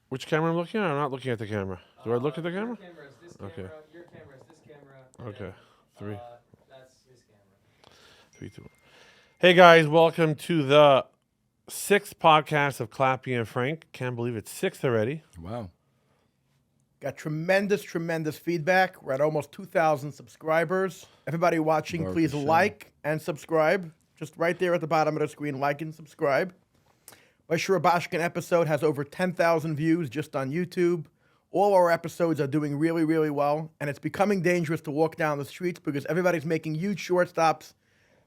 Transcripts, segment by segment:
Which camera I'm looking at? I'm not looking at the camera. Do I look at the camera? Your camera is this Okay. camera. Your camera is this camera. and Okay. then, Three. That's his camera. 3, 2, 1. Hey guys, welcome to the 6th podcast of Clappy and Frank. Can't believe it's 6th already. Wow. Got tremendous feedback. We're at almost 2,000 subscribers. Everybody watching, Baruch please Hashem. like and subscribe. Just right there at the bottom of the screen, like and subscribe. My Shurabashkin episode has over 10,000 views just on YouTube. All our episodes are doing really, really well, and it's becoming dangerous to walk down the streets because everybody's making huge short stops,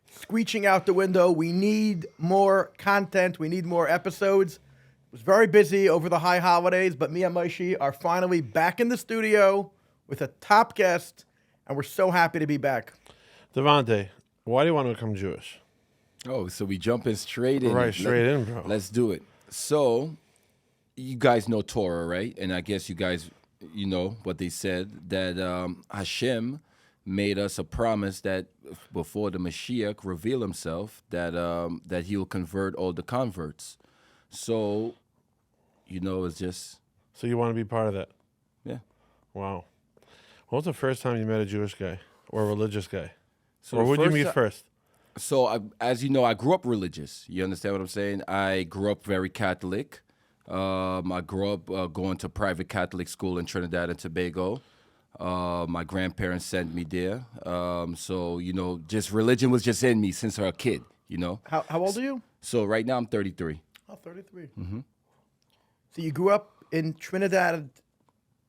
screeching out the window. We need more content. We need more episodes. It was very busy over the high holidays, but me and Moshe are finally back in the studio with a top guest, and we're so happy to be back. Devonte, why do you want to become Jewish? Oh, so we jumping straight in. Right, straight in, bro. Let's do it. So, you guys know Torah, right? And I guess you guys, you know what they said, that Hashem made us a promise that before the Mashiach reveal himself, that he will convert all the converts. So, you know, it's just, So you want to be part of that? yeah. Wow. When was the first time you met a Jewish guy or a religious guy? So Or the who did you first meet ti- first? So, as you know, I grew up religious. You understand what I'm saying? I grew up very Catholic. I grew up going to private Catholic school in Trinidad and Tobago. My grandparents sent me there. So, you know, just religion was just in me since I was a kid, you know? How old are you? So right now I'm 33. Oh, 33. Mm-hmm. So you grew up in Trinidad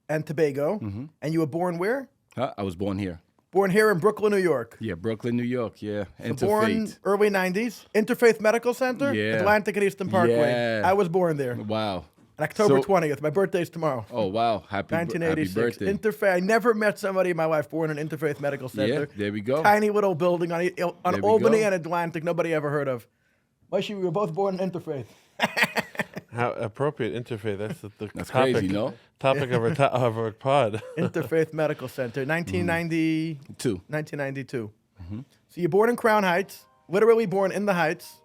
and Tobago, and you were born where? I was born here. Born here in Brooklyn, New York. Yeah, Brooklyn, New York, yeah. So born early 90s. Interfaith Medical Center, Yeah. Atlantic and Eastern Parkway. Yeah. I was born there. Wow. On October So- 20th. My birthday's tomorrow. Oh, wow. Happy 1986. birthday. Interfaith. I never met somebody in my life born in Interfaith Medical Center. Yeah, there we go. Tiny little building on There we Albany go. and Atlantic. Nobody ever heard of. Moshe, we were both born in Interfaith. How appropriate interfaith. That's the That's topic, crazy, no? topic of our pod. Interfaith Medical Center, 1992. 1992. So you're born in Crown Heights, literally born in the Heights,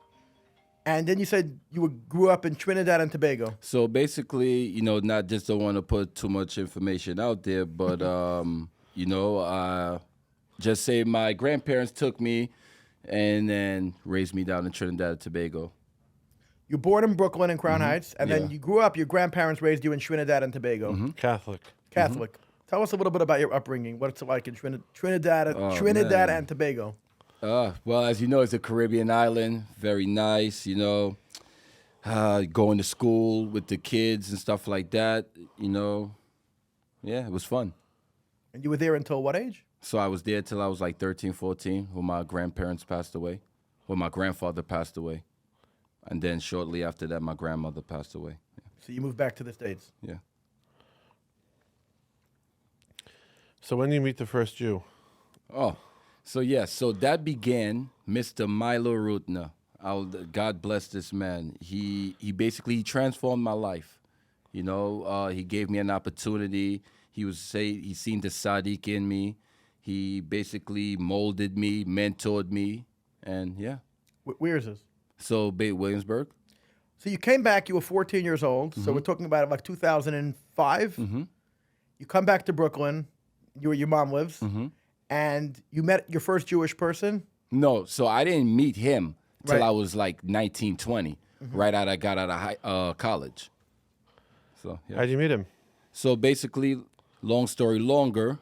and then you said grew up in Trinidad and Tobago. So basically, you know, not just don't want to put too much information out there, but you know, just say my grandparents took me and then raised me down in Trinidad and Tobago. You're born in Brooklyn and Crown Heights, and then Yeah. you grew up. Your grandparents raised you in Trinidad and Tobago, Catholic. Catholic. Tell us a little bit about your upbringing. What it's like in Trinidad man. and Tobago. Well, as you know, it's a Caribbean island, very nice, you know, going to school with the kids and stuff like that, you know. Yeah, it was fun. And you were there until what age? So I was there till I was like 13, 14 when my grandparents passed away, when my grandfather passed away. And then shortly after that, my grandmother passed away. So you moved back to the States. Yeah. So when do you meet the first Jew? Oh, so yes, so that began Mr. Milo Rutner. God bless this man. He basically transformed my life. You know, he gave me an opportunity. He seen the Sadiq in me. He basically molded me, mentored me, and yeah. Where is this? So Williamsburg. So you came back. You were 14 years old. So we're talking about like 2005. You come back to Brooklyn. Where your mom lives, and you met your first Jewish person. No, so I didn't meet him till Right. I was like 19, 20, right out I got out of college. So yeah. How'd you meet him? So basically, long story longer,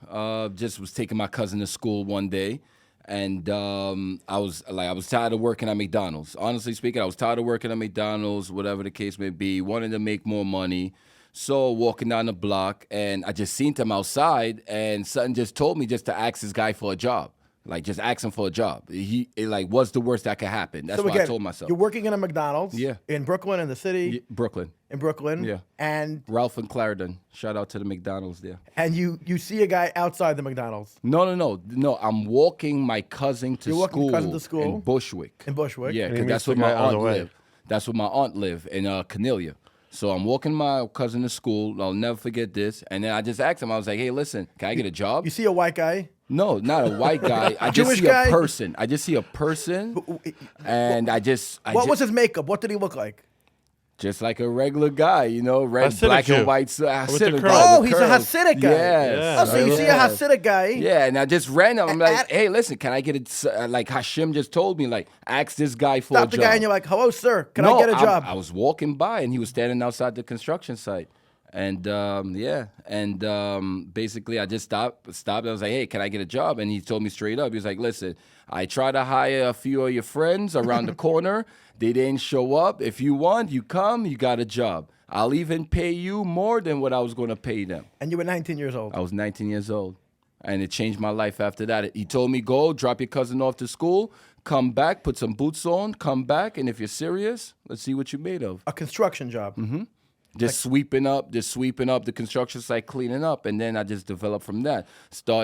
just was taking my cousin to school one day, and I was tired of working at McDonald's. Honestly speaking, I was tired of working at McDonald's, whatever the case may be, wanted to make more money. So walking down the block, and I just seen him outside, and something just told me just to ask this guy for a job. Like, just ask him for a job. What's the worst that could happen? That's So what again, I told myself. you're working in a McDonald's. Yeah. In Brooklyn, in the city. Yeah, Brooklyn. In Brooklyn. Yeah. And Ralph and Clarendon. Shout out to the McDonald's there. you see a guy outside the McDonald's No. I'm walking my cousin to You're walking school, your cousin to school? in Bushwick. in Bushwick. Yeah, And he because meets that's where the my guy on the aunt way. lived. That's where my aunt lived in Cornelia. So I'm walking my cousin to school. I'll never forget this. And then I just asked him. I was like, "Hey, listen, can I get a job?" You see a white guy. No, not a white guy. I just Jewish see guy? a person. I just see a person, and I just What was his makeup? What did he look like? Just like a regular guy, you know, red, Hasidic black Jew. and white With the Hasidic curls. guy. Oh, with he's a curls. Hasidic guy. Yes. Yeah. Oh, so you see a Hasidic guy. Yeah, and I just random. I'm like, At- hey, listen, can I get it? Like Hashim just told me, like, ask this guy for Stop a the job. guy and you're like, hello, sir. Can I get a job? I was walking by and he was standing outside the construction site. And basically I just stopped. I was like, hey, can I get a job? And he told me straight up. He was like, listen, I tried to hire a few of your friends around the corner. They didn't show up. If you want, you come, you got a job. I'll even pay you more than what I was going to pay them. And you were 19 years old. I was 19 years old. And it changed my life after that. He told me, go, drop your cousin off to school, come back, put some boots on, come back, and if you're serious, let's see what you're made of. A construction job. Mm-hmm. Just sweeping up the construction site, cleaning up, and then I just developed from that.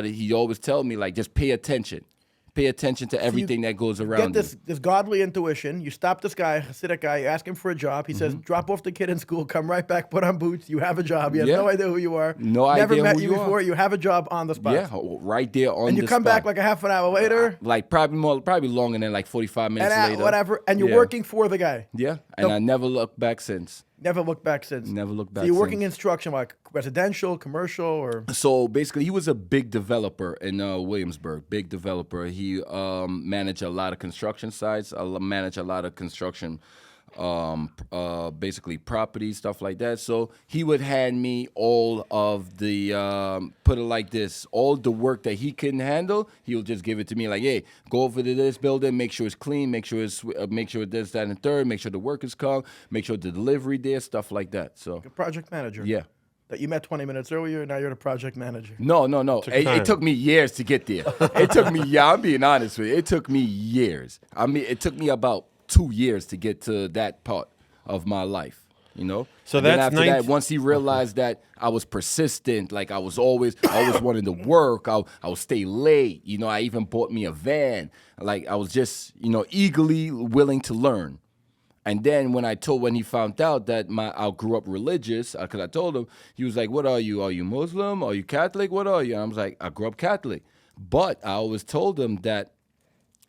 He always tell me, like, just pay attention. Pay attention to everything that goes around Get you. this godly intuition. You stop this guy, Hasidic guy, you ask him for a job. He says, drop off the kid in school, come right back, put on boots. You have a job. He has Yeah. no idea who you are. No Never idea met who you you are. before. You have a job on the spot. Yeah, right there on And you the come back spot. like a half an hour later. Like probably longer than like 45 minutes And later. whatever. And you're Yeah. working for the guy. Yeah, and No. I never looked back since. Never looked back since. Never looked back So you're working since. construction, like residential, commercial, or So basically, he was a big developer in Williamsburg. Big developer. He managed a lot of construction sites. Managed a lot of construction, basically property stuff like that. So he would hand me all of the put it like this: all the work that he couldn't handle, he would just give it to me. Like, hey, go over to this building, make sure it's clean, make sure it's this, that, and third, make sure the workers come, make sure the delivery there, stuff like that. So a project manager. yeah. That you met 20 minutes earlier, now you're the project manager. No. It time. took me years to get there. It took me, I'm being honest with you. It took me years. I mean, it took me about 2 years to get to that part of my life, you know? So And then that's after that, 19 once he realized that I was persistent, like I always wanted to work, I would stay late, you know, I even bought me a van. Like I was just, you know, eagerly willing to learn. And then when he found out that I grew up religious, because I told him, he was like, what are you? Are you Muslim? Are you Catholic? What are you? And I was like, I grew up Catholic. But I always told him that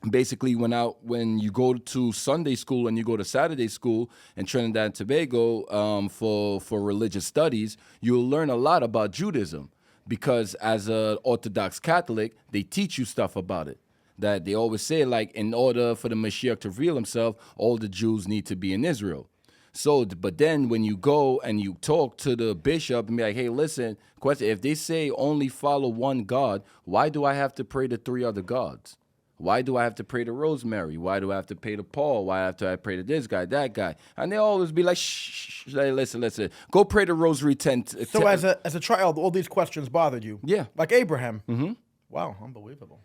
basically when you go to Sunday school and you go to Saturday school in Trinidad and Tobago for religious studies, you'll learn a lot about Judaism. Because as an Orthodox Catholic, they teach you stuff about it. That they always say, like, in order for the Mashiach to reveal himself, all the Jews need to be in Israel. So, but then when you go and you talk to the bishop and be like, hey, listen, question, if they say only follow one God, why do I have to pray to 3 other gods? Why do I have to pray to Rosemary? Why do I have to pray to Paul? Why have to pray to this guy, that guy? And they always be like, shh, listen. Go pray the rosary 10. So as a child, all these questions bothered you? Yeah. Like Abraham? Mm-hmm. Wow, unbelievable.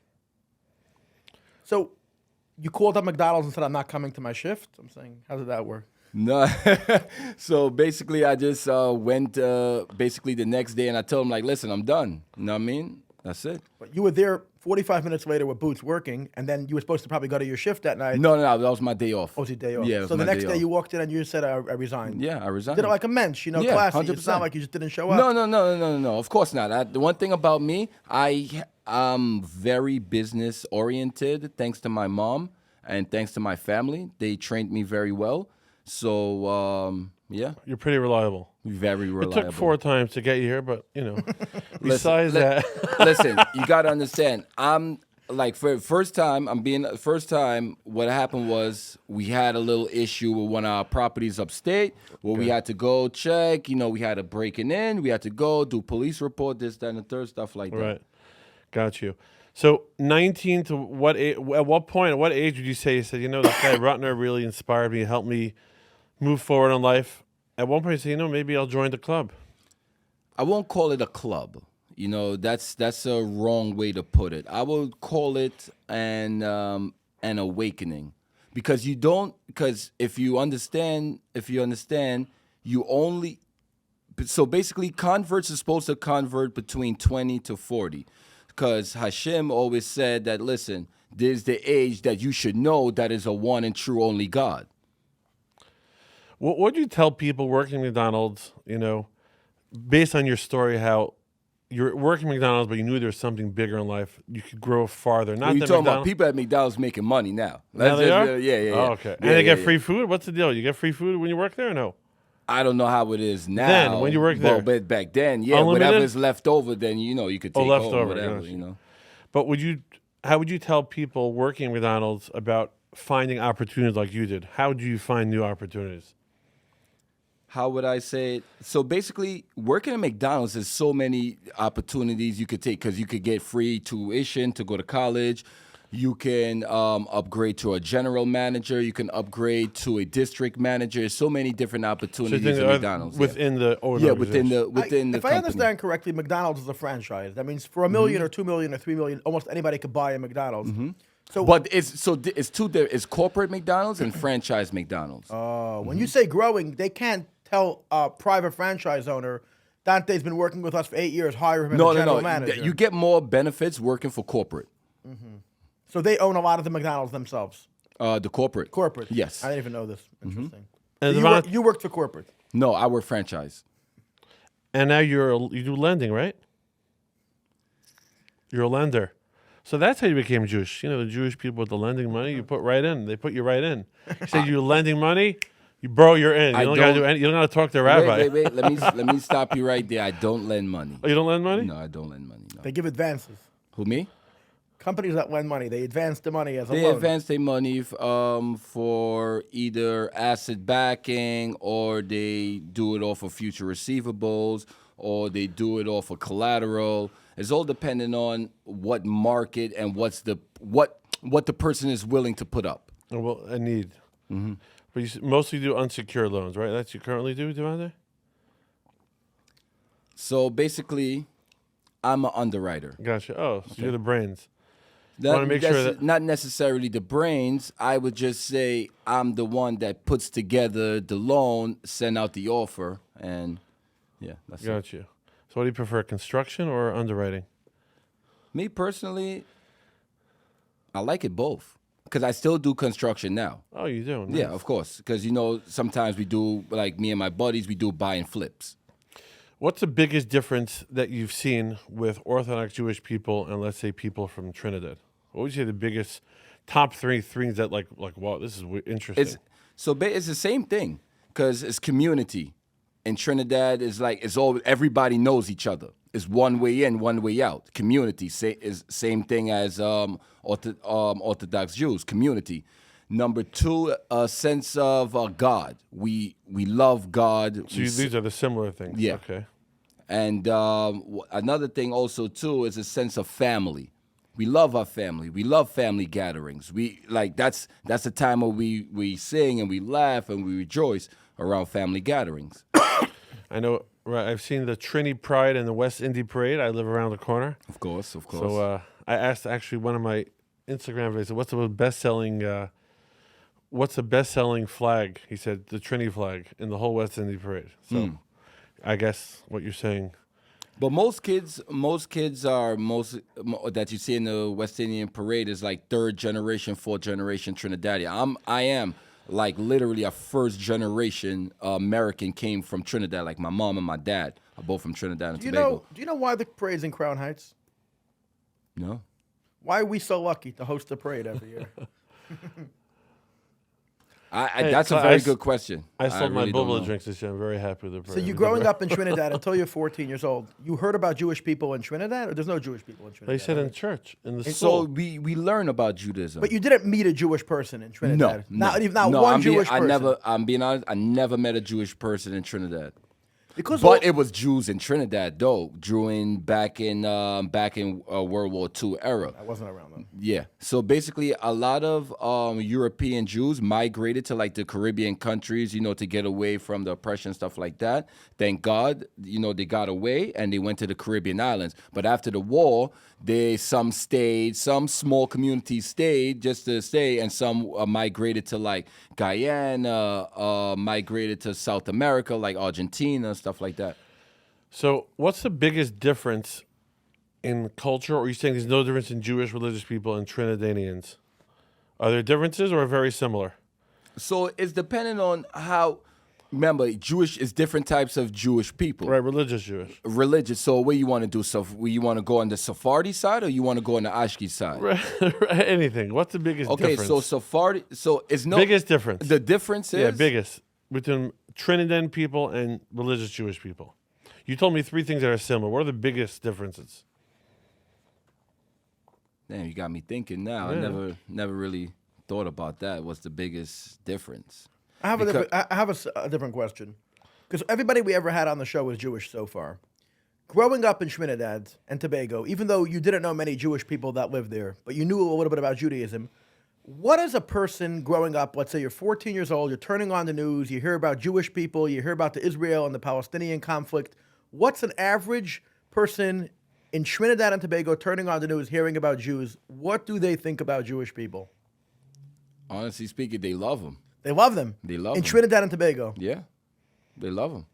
So you called up McDonald's and said, I'm not coming to my shift? I'm saying, how did that work? No. So basically, I just went basically the next day and I told him, like, listen, I'm done. You know what I mean? That's it. But you were there 45 minutes later with Boots working, and then you were supposed to probably go to your shift that night. No, that was my day off. Oh, it was your day off. Yeah, it was So the my next day day off. you walked in and you said, I resigned. Yeah, I resigned. Did it like a mensch, you know, Yeah, classy. It's not 100%. like you just didn't show up. No. Of course not. The one thing about me, I'm very business oriented, thanks to my mom and thanks to my family. They trained me very well. So, yeah, You're pretty reliable. very It reliable. took 4 times to get you here, but you know, besides that, Listen, you got to understand. I'm like, for first time, what happened was we had a little issue with one of our properties upstate where we had to go check, you know, we had a breaking in, we had to go do police report, this, that, and the third, stuff like that. right? Got you. So 19 to what? At what age would you say you said, you know, that guy Rutner really inspired me, helped me move forward in life? At one point, you say, you know, maybe I'll join the club. I won't call it a club. You know, that's a wrong way to put it. I would call it an awakening, because if you understand, you only. So basically, converts are supposed to convert between 20 to 40, because Hashem always said that, listen, there's the age that you should know that is a one and true only God. What would you tell people working at McDonald's, you know, based on your story, how you're working at McDonald's, but you knew there was something bigger in life, you could grow farther? Not You're that talking about McDonald's- people at McDonald's making money now. Now they are? Yeah. Oh, okay. And Yeah, they get yeah. free food? What's the deal? You get free food when you work there or no? I don't know how it is now. Then, when you worked there. But back then, yeah, Unlimited? whatever's left over, then you could take home leftover, whatever, gotcha. But how would you tell people working at McDonald's about finding opportunities like you did? How do you find new opportunities? How would I say it? So basically, working at McDonald's, there's so many opportunities you could take because you could get free tuition to go to college. You can upgrade to a general manager. You can upgrade to a district manager. There's so many different opportunities at McDonald's. Within the within the If company. I understand correctly, McDonald's is a franchise. That means for $1 million or $2 million or $3 million, almost anybody could buy a McDonald's. So, But it's two. It's corporate McDonald's and franchise McDonald's. when you say growing, they can't tell a private franchise owner, Dante's been working with us for 8 years, hire him as a general manager. You get more benefits working for corporate. So they own a lot of the McDonald's themselves. The corporate. Corporate. Yes. I didn't even know this. Interesting. And So Devonte- you worked for corporate. No, I work franchise. And now you do lending, right? You're a lender. So that's how you became Jewish. You know, the Jewish people with the lending money, you put right in. They put you right in. You say you're lending money, you're in. You don't got to do any. You don't got to talk to a rabbi. Wait. Let me stop you right there. I don't lend money. Oh, you don't lend money? No, I don't lend money. No. They give advances. Who, me? Companies that lend money, they advance the money as a They loan. advance their money for either asset backing, or they do it off of future receivables, or they do it off of collateral. It's all depending on what market and what the person is willing to put up. Oh, well, a need. But you mostly do unsecured loans, right? That's what you currently do, Devonte? So basically, I'm an underwriter. Gotcha. Oh, so you're the brains. That, Wanna make sure that's that- not necessarily the brains. I would just say I'm the one that puts together the loan, send out the offer, and yeah, that's it. Got you. So what do you prefer, construction or underwriting? Me personally, I like it both because I still do construction now. Oh, you do? Yeah, Nice. of course. Because sometimes we do, like me and my buddies, we do buy and flips. What's the biggest difference that you've seen with Orthodox Jewish people and, let's say, people from Trinidad? What would you say the biggest top three things that, like, wow, this is interesting? It's the same thing because it's community. In Trinidad, everybody knows each other. It's one way in, one way out. Community is same thing as Orthodox Jews. Community. Number two, a sense of God. We love God. So these are the similar things. Yeah. Okay. And another thing also too is a sense of family. We love our family. We love family gatherings. That's the time where we sing and we laugh and we rejoice around family gatherings. I know. Right. I've seen the Trini Pride and the West Indy Parade. I live around the corner. Of course. So I asked actually one of my Instagram videos, what's the best-selling flag? He said the Trini flag in the whole West Indy Parade. So I guess what you're saying. But most kids that you see in the West Indian Parade is like third generation, fourth generation Trinidadian. I am like literally a first generation American, came from Trinidad. Like my mom and my dad are both from Trinidad and Tobago. Do you know why the parade's in Crown Heights? No. Why are we so lucky to host the parade every year? That's a very good question. I sold my really don't boba know. drinks this year. I'm very happy with the So parade. you growing up in Trinidad until you're 14 years old, you heard about Jewish people in Trinidad, or there's no Jewish people in Trinidad? They said in church, in the So school. we learn about Judaism. But you didn't meet a Jewish person in Trinidad. Not No, one Jewish person. I'm being honest. I never met a Jewish person in Trinidad. Because But it was Jews in Trinidad, though, back in World War II era. I wasn't around them. Yeah. So basically, a lot of European Jews migrated to like the Caribbean countries, to get away from the oppression, stuff like that. Thank God, they got away and they went to the Caribbean islands. But after the war, some stayed, some small communities stayed just to stay, and some migrated to like Guyana, migrated to South America, like Argentina, stuff like that. So what's the biggest difference in culture? Or are you saying there's no difference in Jewish religious people and Trinidadians? Are there differences or very similar? So it's dependent on how. Remember, Jewish is different types of Jewish people. Right, religious Jewish. Religious. So what you want to do? So you want to go on the Sephardi side, or you want to go on the Ashki side? Right, anything. What's the biggest Okay, difference? so Sephardi. So it's no biggest difference. The difference is Yeah, biggest between Trinidad people and religious Jewish people? You told me three things that are similar. What are the biggest differences? Damn, you got me thinking now. Yeah. I never really thought about that. What's the biggest difference? I have a different question, because everybody we ever had on the show was Jewish so far. Growing up in Trinidad and Tobago, even though you didn't know many Jewish people that lived there, but you knew a little bit about Judaism, what is a person growing up, let's say you're 14 years old, you're turning on the news, you hear about Jewish people, you hear about the Israel and the Palestinian conflict. What's an average person in Trinidad and Tobago turning on the news, hearing about Jews? What do they think about Jewish people? Honestly speaking, they love them. They love them. They love in them. Trinidad and Tobago. Yeah, they love them.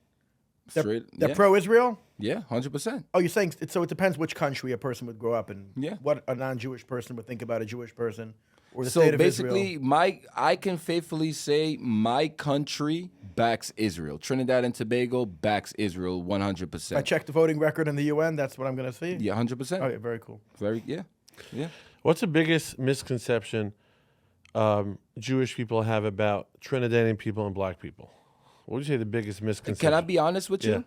They're yeah. pro-Israel? Yeah, 100%. Oh, you're saying, so it depends which country a person would grow up in. Yeah. What a non-Jewish person would think about a Jewish person or the So state of basically, Israel. I can faithfully say my country backs Israel. Trinidad and Tobago backs Israel 100%. I checked the voting record in the UN, that's what I'm going to see? Yeah, 100%. Oh, yeah, very cool. Yeah. What's the biggest misconception Jewish people have about Trinidadian people and black people? What would you say the biggest misconception? Can I be honest with you? Yeah.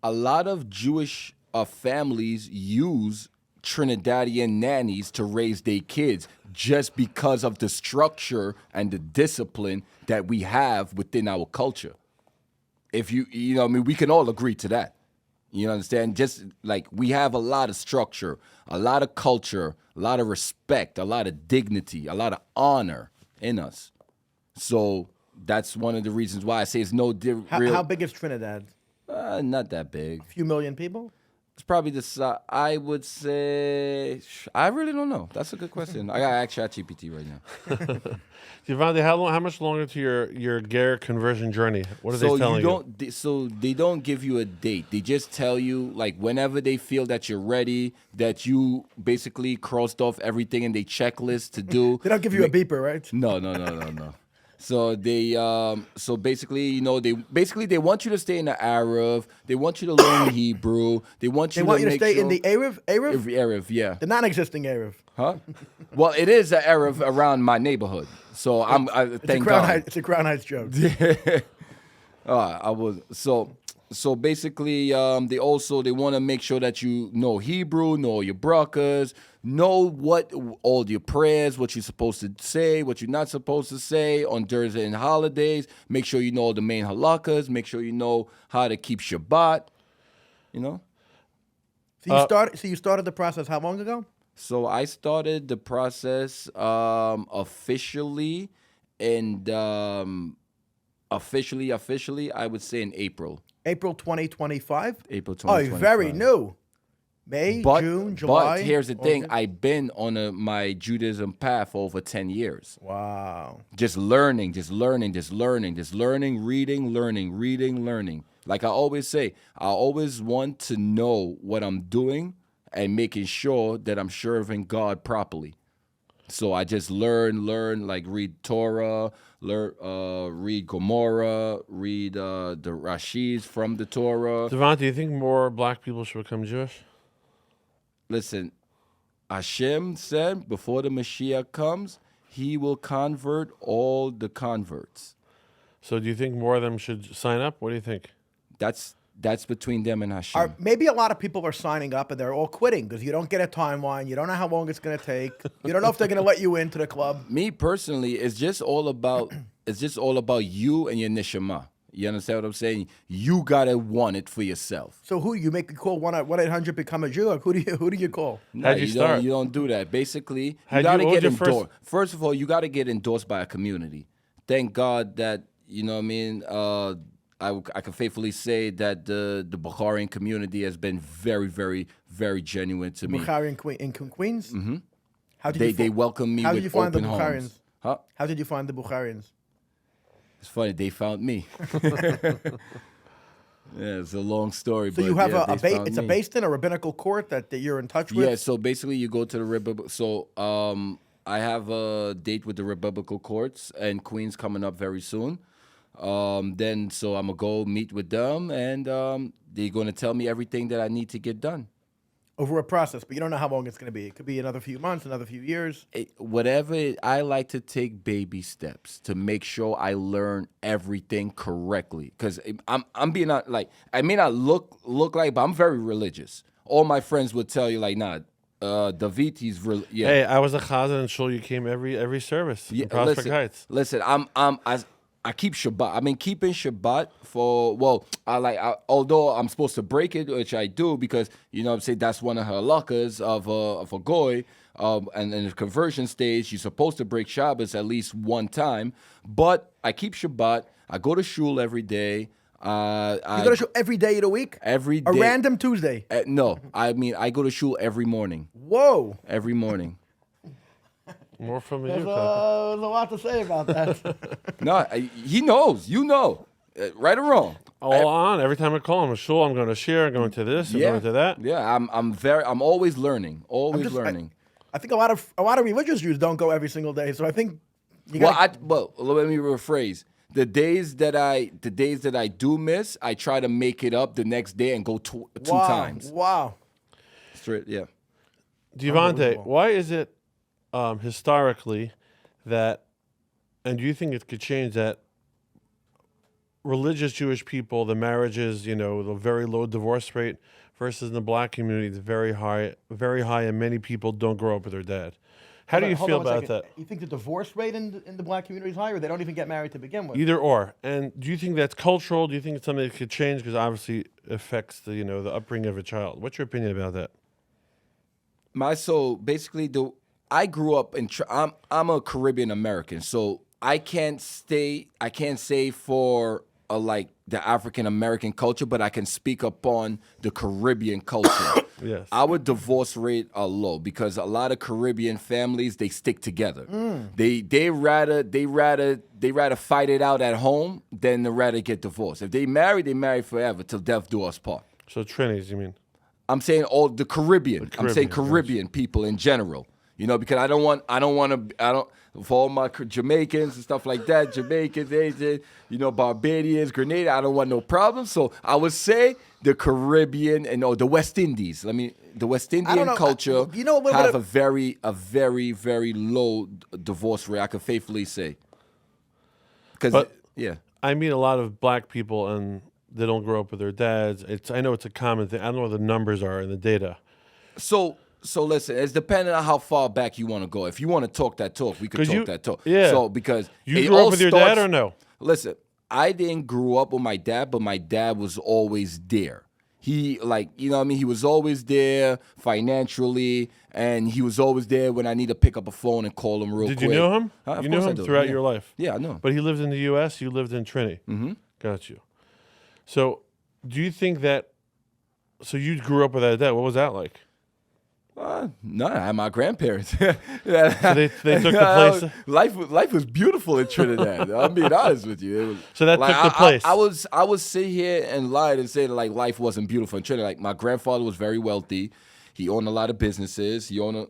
A lot of Jewish families use Trinidadian nannies to raise their kids just because of the structure and the discipline that we have within our culture. If you know, what I mean, we can all agree to that. You understand? Just like we have a lot of structure, a lot of culture, a lot of respect, a lot of dignity, a lot of honor in us. So that's one of the reasons why I say it's no real. How big is Trinidad? Not that big. A few million people? It's probably the size. I would say. I really don't know. That's a good question. I got to ask ChatGPT right now. Devonte, how much longer to your Ger conversion journey? What are they telling you? So they don't give you a date. They just tell you like whenever they feel that you're ready, that you basically crossed off everything in their checklist to do. They don't give you a beeper, right? No. So they, so basically, you know, they want you to stay in the Arab. They want you to learn Hebrew. They want you to stay in the Arab? Arab, yeah. The non-existing Arab. Huh? Well, it is an Arab around my neighborhood. So thank God. It's a Crown Heights joke. So basically, they want to make sure that you know Hebrew, know your brachas, know what all your prayers, what you're supposed to say, what you're not supposed to say on Thursday and holidays. Make sure you know all the main halakas. Make sure you know how to keep Shabbat. You know. So you started the process how long ago? So I started the process officially, and officially, I would say in April. April 2025? April 2025. Oh, very new. May, June, July. But here's the thing. August. I've been on my Judaism path for over 10 years. Wow. Just learning, reading, learning. Like I always say, I always want to know what I'm doing and making sure that I'm serving God properly. So I just learn, like read Torah, read Gomorrah, read the Rashis from the Torah. Devonte, do you think more black people should become Jewish? Listen, Hashem said before the Mashiach comes, he will convert all the converts. So do you think more of them should sign up? What do you think? That's between them and Hashem. Maybe a lot of people are signing up and they're all quitting because you don't get a timeline. You don't know how long it's going to take. You don't know if they're going to let you into the club. Me personally, it's just all about you and your neshama. You understand what I'm saying? You gotta want it for yourself. So who you make a call 1-800 become a Jew? Like who do you call? How'd you start? You don't do that. Basically, How'd you gotta you- what get was your endorsed. First of all, you gotta get endorsed by a community. Thank God that you know what I mean. I can faithfully say that the Bukharian community has been very, very, very genuine to me. Bukharian in Queens? Mm-hmm. They welcome me How with did you find the open Bukharians? arms. Huh? How did you find the Bukharians? It's funny, they found me. Yeah, it's a long story. So but you have yeah, a they found it's a me. based in a rabbinical court that you're in touch with? Yeah, so basically you go to the rabbinical. So I have a date with the rabbinical courts and Queens coming up very soon. Then so I'm gonna go meet with them and they're gonna tell me everything that I need to get done. over a process, but you don't know how long it's going to be. It could be another few months, another few years. I like to take baby steps to make sure I learn everything correctly. Because I'm being like, I may not look like, but I'm very religious. All my friends would tell you like, nah, Daviti's real. Yeah, Hey, I was a chazan and shul. You came every service in Prospect Heights. Listen, I keep Shabbat. I've been keeping Shabbat although I'm supposed to break it, which I do because, you know what I'm saying, that's one of her halakas of a goy. And in the conversion stage, you're supposed to break Shabbos at least one time. But I keep Shabbat. I go to shul every day. You go to shul every day of the week? Every day. A random Tuesday? No, I mean, I go to shul every morning. Whoa. Every morning. More from you, There's Clappy. a lot to say about that. No, he knows. You know. Right or wrong. All on. Every time I call him a shul, I'm going to share, I'm going to this, I'm going to that. Yeah, I'm always learning. Always learning. I think a lot of religious Jews don't go every single day, so I think Let me rephrase. The days that I do miss, I try to make it up the next day and go two times. Wow. Straight, yeah. Devonte, why is it historically that, and do you think it could change that religious Jewish people, the marriages, the very low divorce rate versus in the black community, it's very high, and many people don't grow up with their dad. How do you feel about that? You think the divorce rate in the black community is higher, or they don't even get married to begin with? Either or. And do you think that's cultural? Do you think it's something that could change? Because obviously it affects the upbringing of a child. What's your opinion about that? I grew up I'm a Caribbean American, so I can't say for the African American culture, but I can speak upon the Caribbean culture. Yes. Our divorce rate are low because a lot of Caribbean families, they stick together. They rather fight it out at home than to rather get divorced. If they marry forever till death do us part. So Trinis, you mean? I'm saying all the Caribbean. I'm saying Caribbean people in general. Because I don't want for all my Jamaicans and stuff like that, Jamaicans, Asian, Barbadians, Grenada, I don't want no problems. So I would say the Caribbean and the West Indies. The West Indian culture have a very, very low divorce rate, I can faithfully say. I meet a lot of black people and they don't grow up with their dads. I know it's a common thing. I don't know what the numbers are in the data. So listen, it's depending on how far back you want to go. If you want to talk that talk, we could talk that talk. Yeah. So because you grew up with your dad or no? Listen, I didn't grow up with my dad, but my dad was always there. He he was always there financially, and he was always there when I need to pick up a phone and call him real quick. Did you know him? Of you knew course him I do. throughout your life? Yeah, I know. But he lived in the U.S., you lived in Trinity. Mm-hmm. Got you. So do you think that, so you grew up with that dad. What was that like? No, I had my grandparents. So they took the place. Life was beautiful in Trinidad. I'm being honest with you. So that took the place. I would sit here and lie and say that life wasn't beautiful in Trinidad. My grandfather was very wealthy. He owned a lot of businesses. He owned a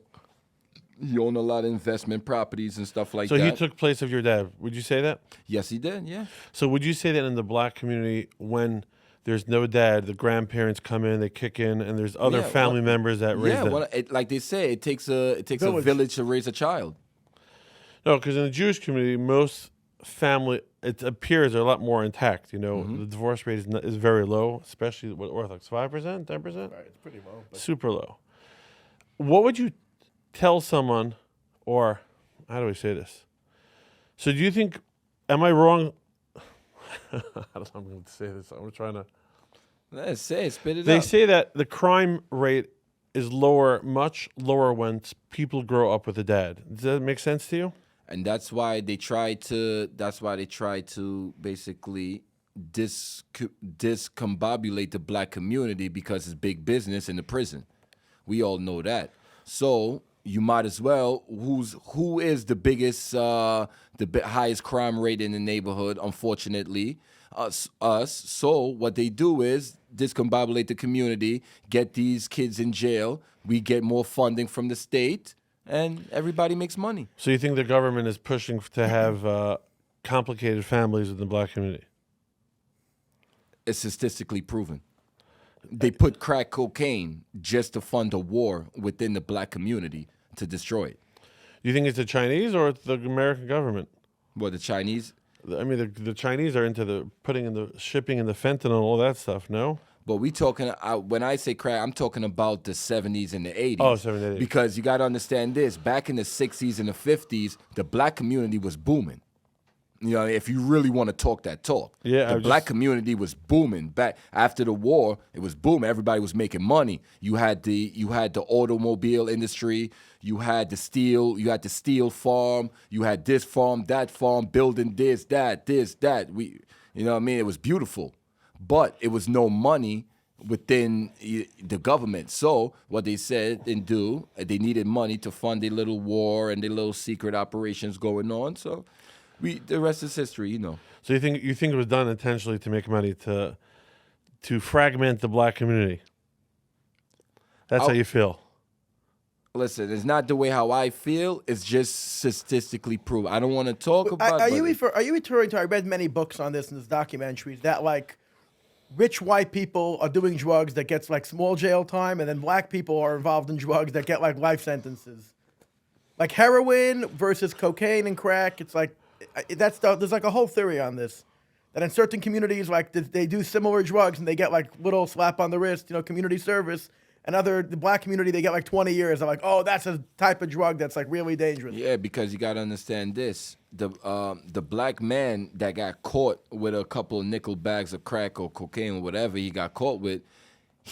lot of investment properties and stuff like that. So he took place of your dad. Would you say that? Yes, he did. Yeah. So would you say that in the black community, when there's no dad, the grandparents come in, they kick in, and there's other family members that raise them? Well, like they say, it takes a village to raise a child. No, because in the Jewish community, most family, it appears they're a lot more intact. The divorce rate is very low, especially with Orthodox. 5%, 10%? Right, it's pretty low. Super low. What would you tell someone, or how do we say this? So do you think, am I wrong? I don't know I'm going to say this. I'm trying to. Let's say it, spit it out. They say that the crime rate is lower, much lower when people grow up with a dad. Does that make sense to you? And that's why they try to basically discombobulate the black community because it's big business in the prison. We all know that. So you might as well. Who is the biggest, highest crime rate in the neighborhood? Unfortunately, us. So what they do is discombobulate the community, get these kids in jail. We get more funding from the state, and everybody makes money. So you think the government is pushing to have complicated families in the black community? It's statistically proven. they put crack cocaine just to fund a war within the black community to destroy it. You think it's the Chinese or it's the American government? What, the Chinese? I mean, the Chinese are into the putting in the shipping and the fentanyl, all that stuff. No. But we talking, when I say crack, I'm talking about the 70s and the 80s. Oh, 70s, 80s. Because you got to understand this. Back in the 60s and the 50s, the black community was booming. You know, if you really want to talk that talk. Yeah, the black community was booming. Back after the war, it was booming. Everybody was making money. You had the automobile industry, you had the steel farm, you had this farm, that farm, building this, that. You know what I mean? It was beautiful. But it was no money within the government. So what they said and do, they needed money to fund their little war and their little secret operations going on. So the rest is history, you know. So you think it was done intentionally to make money to fragment the black community? That's how you feel. Listen, it's not the way how I feel. It's just statistically proven. I don't want to talk about. Are you referring to? I read many books on this in this documentaries that like rich white people are doing drugs that gets like small jail time, and then black people are involved in drugs that get like life sentences, like heroin versus cocaine and crack. It's like there's like a whole theory on this. That in certain communities, like they do similar drugs and they get like little slap on the wrist, you know, community service. And the black community, they get like 20 years. They're like, oh, that's a type of drug that's like really dangerous. Yeah, because you got to understand this. The black man that got caught with a couple of nickel bags of crack or cocaine or whatever he got caught with,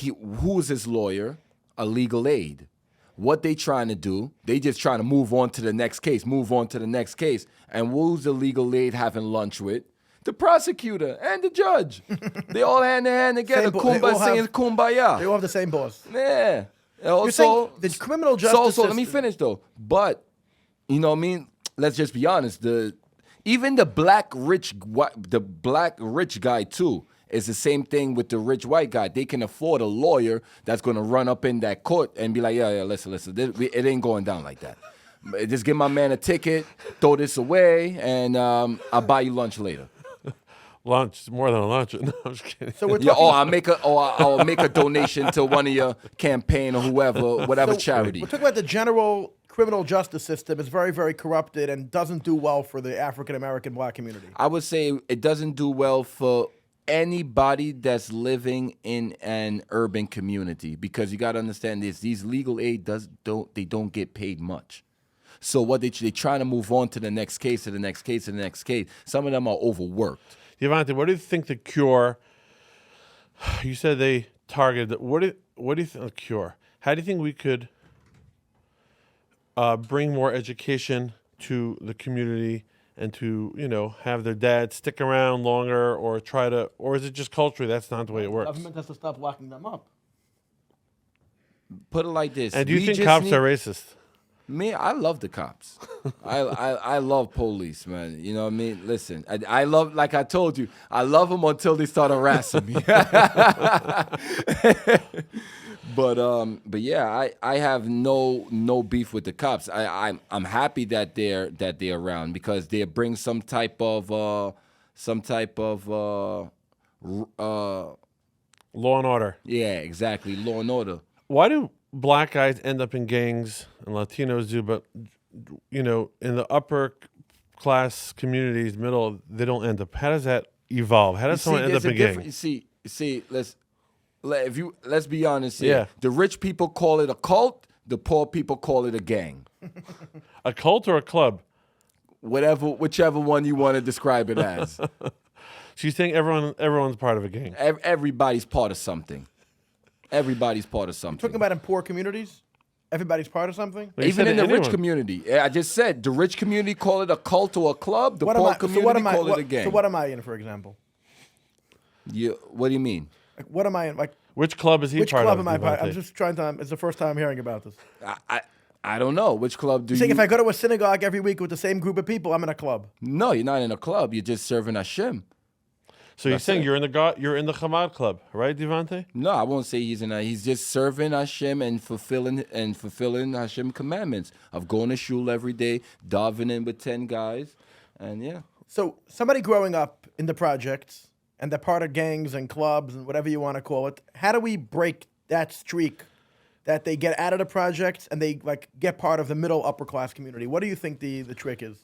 who was his lawyer? A legal aid. What they trying to do, they just trying to move on to the next case. And who's the legal aid having lunch with? The prosecutor and the judge. They all hand in hand together, singing Kumbaya. They all have the same boss. Yeah. You're saying the criminal justice system. Let me finish, though. But, you know what I mean? Let's just be honest. Even the black rich guy, too, is the same thing with the rich white guy. They can afford a lawyer that's going to run up in that court and be like, yeah, listen. It ain't going down like that. Just give my man a ticket, throw this away, and I'll buy you lunch later. Lunch, more than a lunch. No, I'm just kidding. So we're talking, I'll make a donation to one of your campaign or whatever charity. We're talking about the general criminal justice system is very, very corrupted and doesn't do well for the African American black community. I would say it doesn't do well for anybody that's living in an urban community, because you got to understand this: these legal aid don't get paid much. So what they trying to move on to the next case, to the next case, to the next case. Some of them are overworked. Devonte, what do you think the cure? You said they targeted. What do you think the cure? How do you think we could bring more education to the community and to have their dads stick around longer, or is it just culturally that's not the way it works? Government has to stop locking them up. Put it like this. And do you think cops are racist? Me, I love the cops. I love police, man. You know what I mean? Listen, I love, like I told you, I love them until they start harassing me. But yeah, I have no beef with the cops. I'm happy that they're around, because they bring some type of law and order. Yeah, exactly, law and order. Why do black guys end up in gangs and Latinos do, but in the upper class communities, middle, they don't end up? How does that evolve? How does someone end up in a gang? You see, let's be honest here. Yeah. The rich people call it a cult. The poor people call it a gang. A cult or a club? Whichever one you want to describe it as. So you're saying everyone's part of a gang? Everybody's part of something. Everybody's part of something. Talking about in poor communities, everybody's part of something. Well, even in the rich community. I just said the rich community call it a cult or a club. The poor community call it a gang. So what am I in, for example? What do you mean? Like, what am I in? Like, which club is he which part club of? am I part? I'm just trying to. It's the first time I'm hearing about this. I don't know. Which club do you? Saying if I go to a synagogue every week with the same group of people, I'm in a club. No, you're not in a club. You're just serving Hashem. So you're saying you're in the Chabad club, right, Devonte? No, I won't say he's in a. He's just serving Hashem and fulfilling Hashem commandments of going to shul every day, davening with 10 guys, and yeah. So somebody growing up in the projects and they're part of gangs and clubs and whatever you want to call it. How do we break that streak that they get out of the projects and they like get part of the middle upper class community? What do you think the trick is?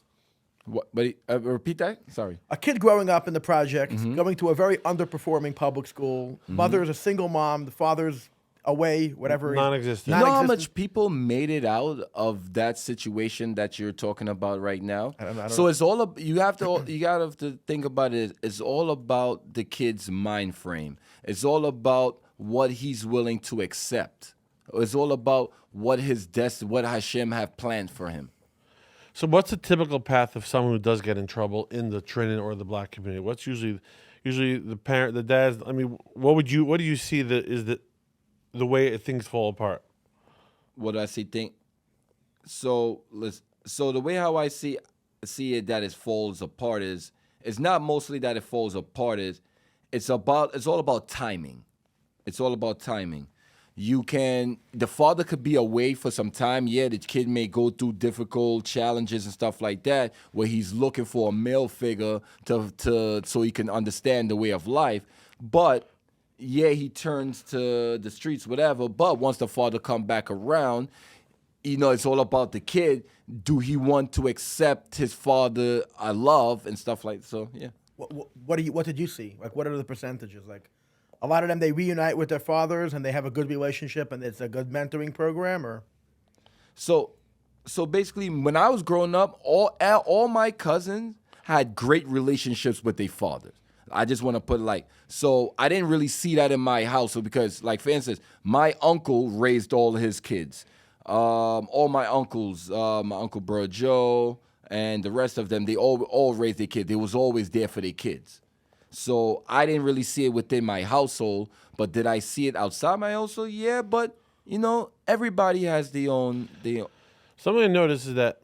What? But repeat that. Sorry. A kid growing up in the projects, going to a very underperforming public school. Mother is a single mom. The father's away, whatever. Non-existent. You know how Non-existent. much people made it out of that situation that you're talking about right now? I don't So it's all you got to think about it. It's all about the kid's mind frame. It's all about what he's willing to accept. It's all about what what Hashem have planned for him. So what's the typical path of someone who does get in trouble in the Trinidad or the black community? What's usually the parent, the dad's? I mean, what do you see the way things fall apart? What do I see? So the way how I see it that it falls apart is it's not mostly that it falls apart. It's all about timing. It's all about timing. The father could be away for some time. Yeah, the kid may go through difficult challenges and stuff like that, where he's looking for a male figure so he can understand the way of life. But yeah, he turns to the streets, whatever. But once the father come back around, it's all about the kid. Do he want to accept his father love and stuff like so? Yeah. What did you see? Like, what are the percentages? Like, a lot of them, they reunite with their fathers and they have a good relationship and it's a good mentoring program, or? So basically, when I was growing up, all my cousins had great relationships with their fathers. I just want to put it so I didn't really see that in my household because, like, for instance, my uncle raised all his kids. All my uncles, my Uncle Bro Joe and the rest of them, they all raised their kids. They was always there for their kids. So I didn't really see it within my household, but did I see it outside my household? Yeah, but everybody has their own. Something I noticed is that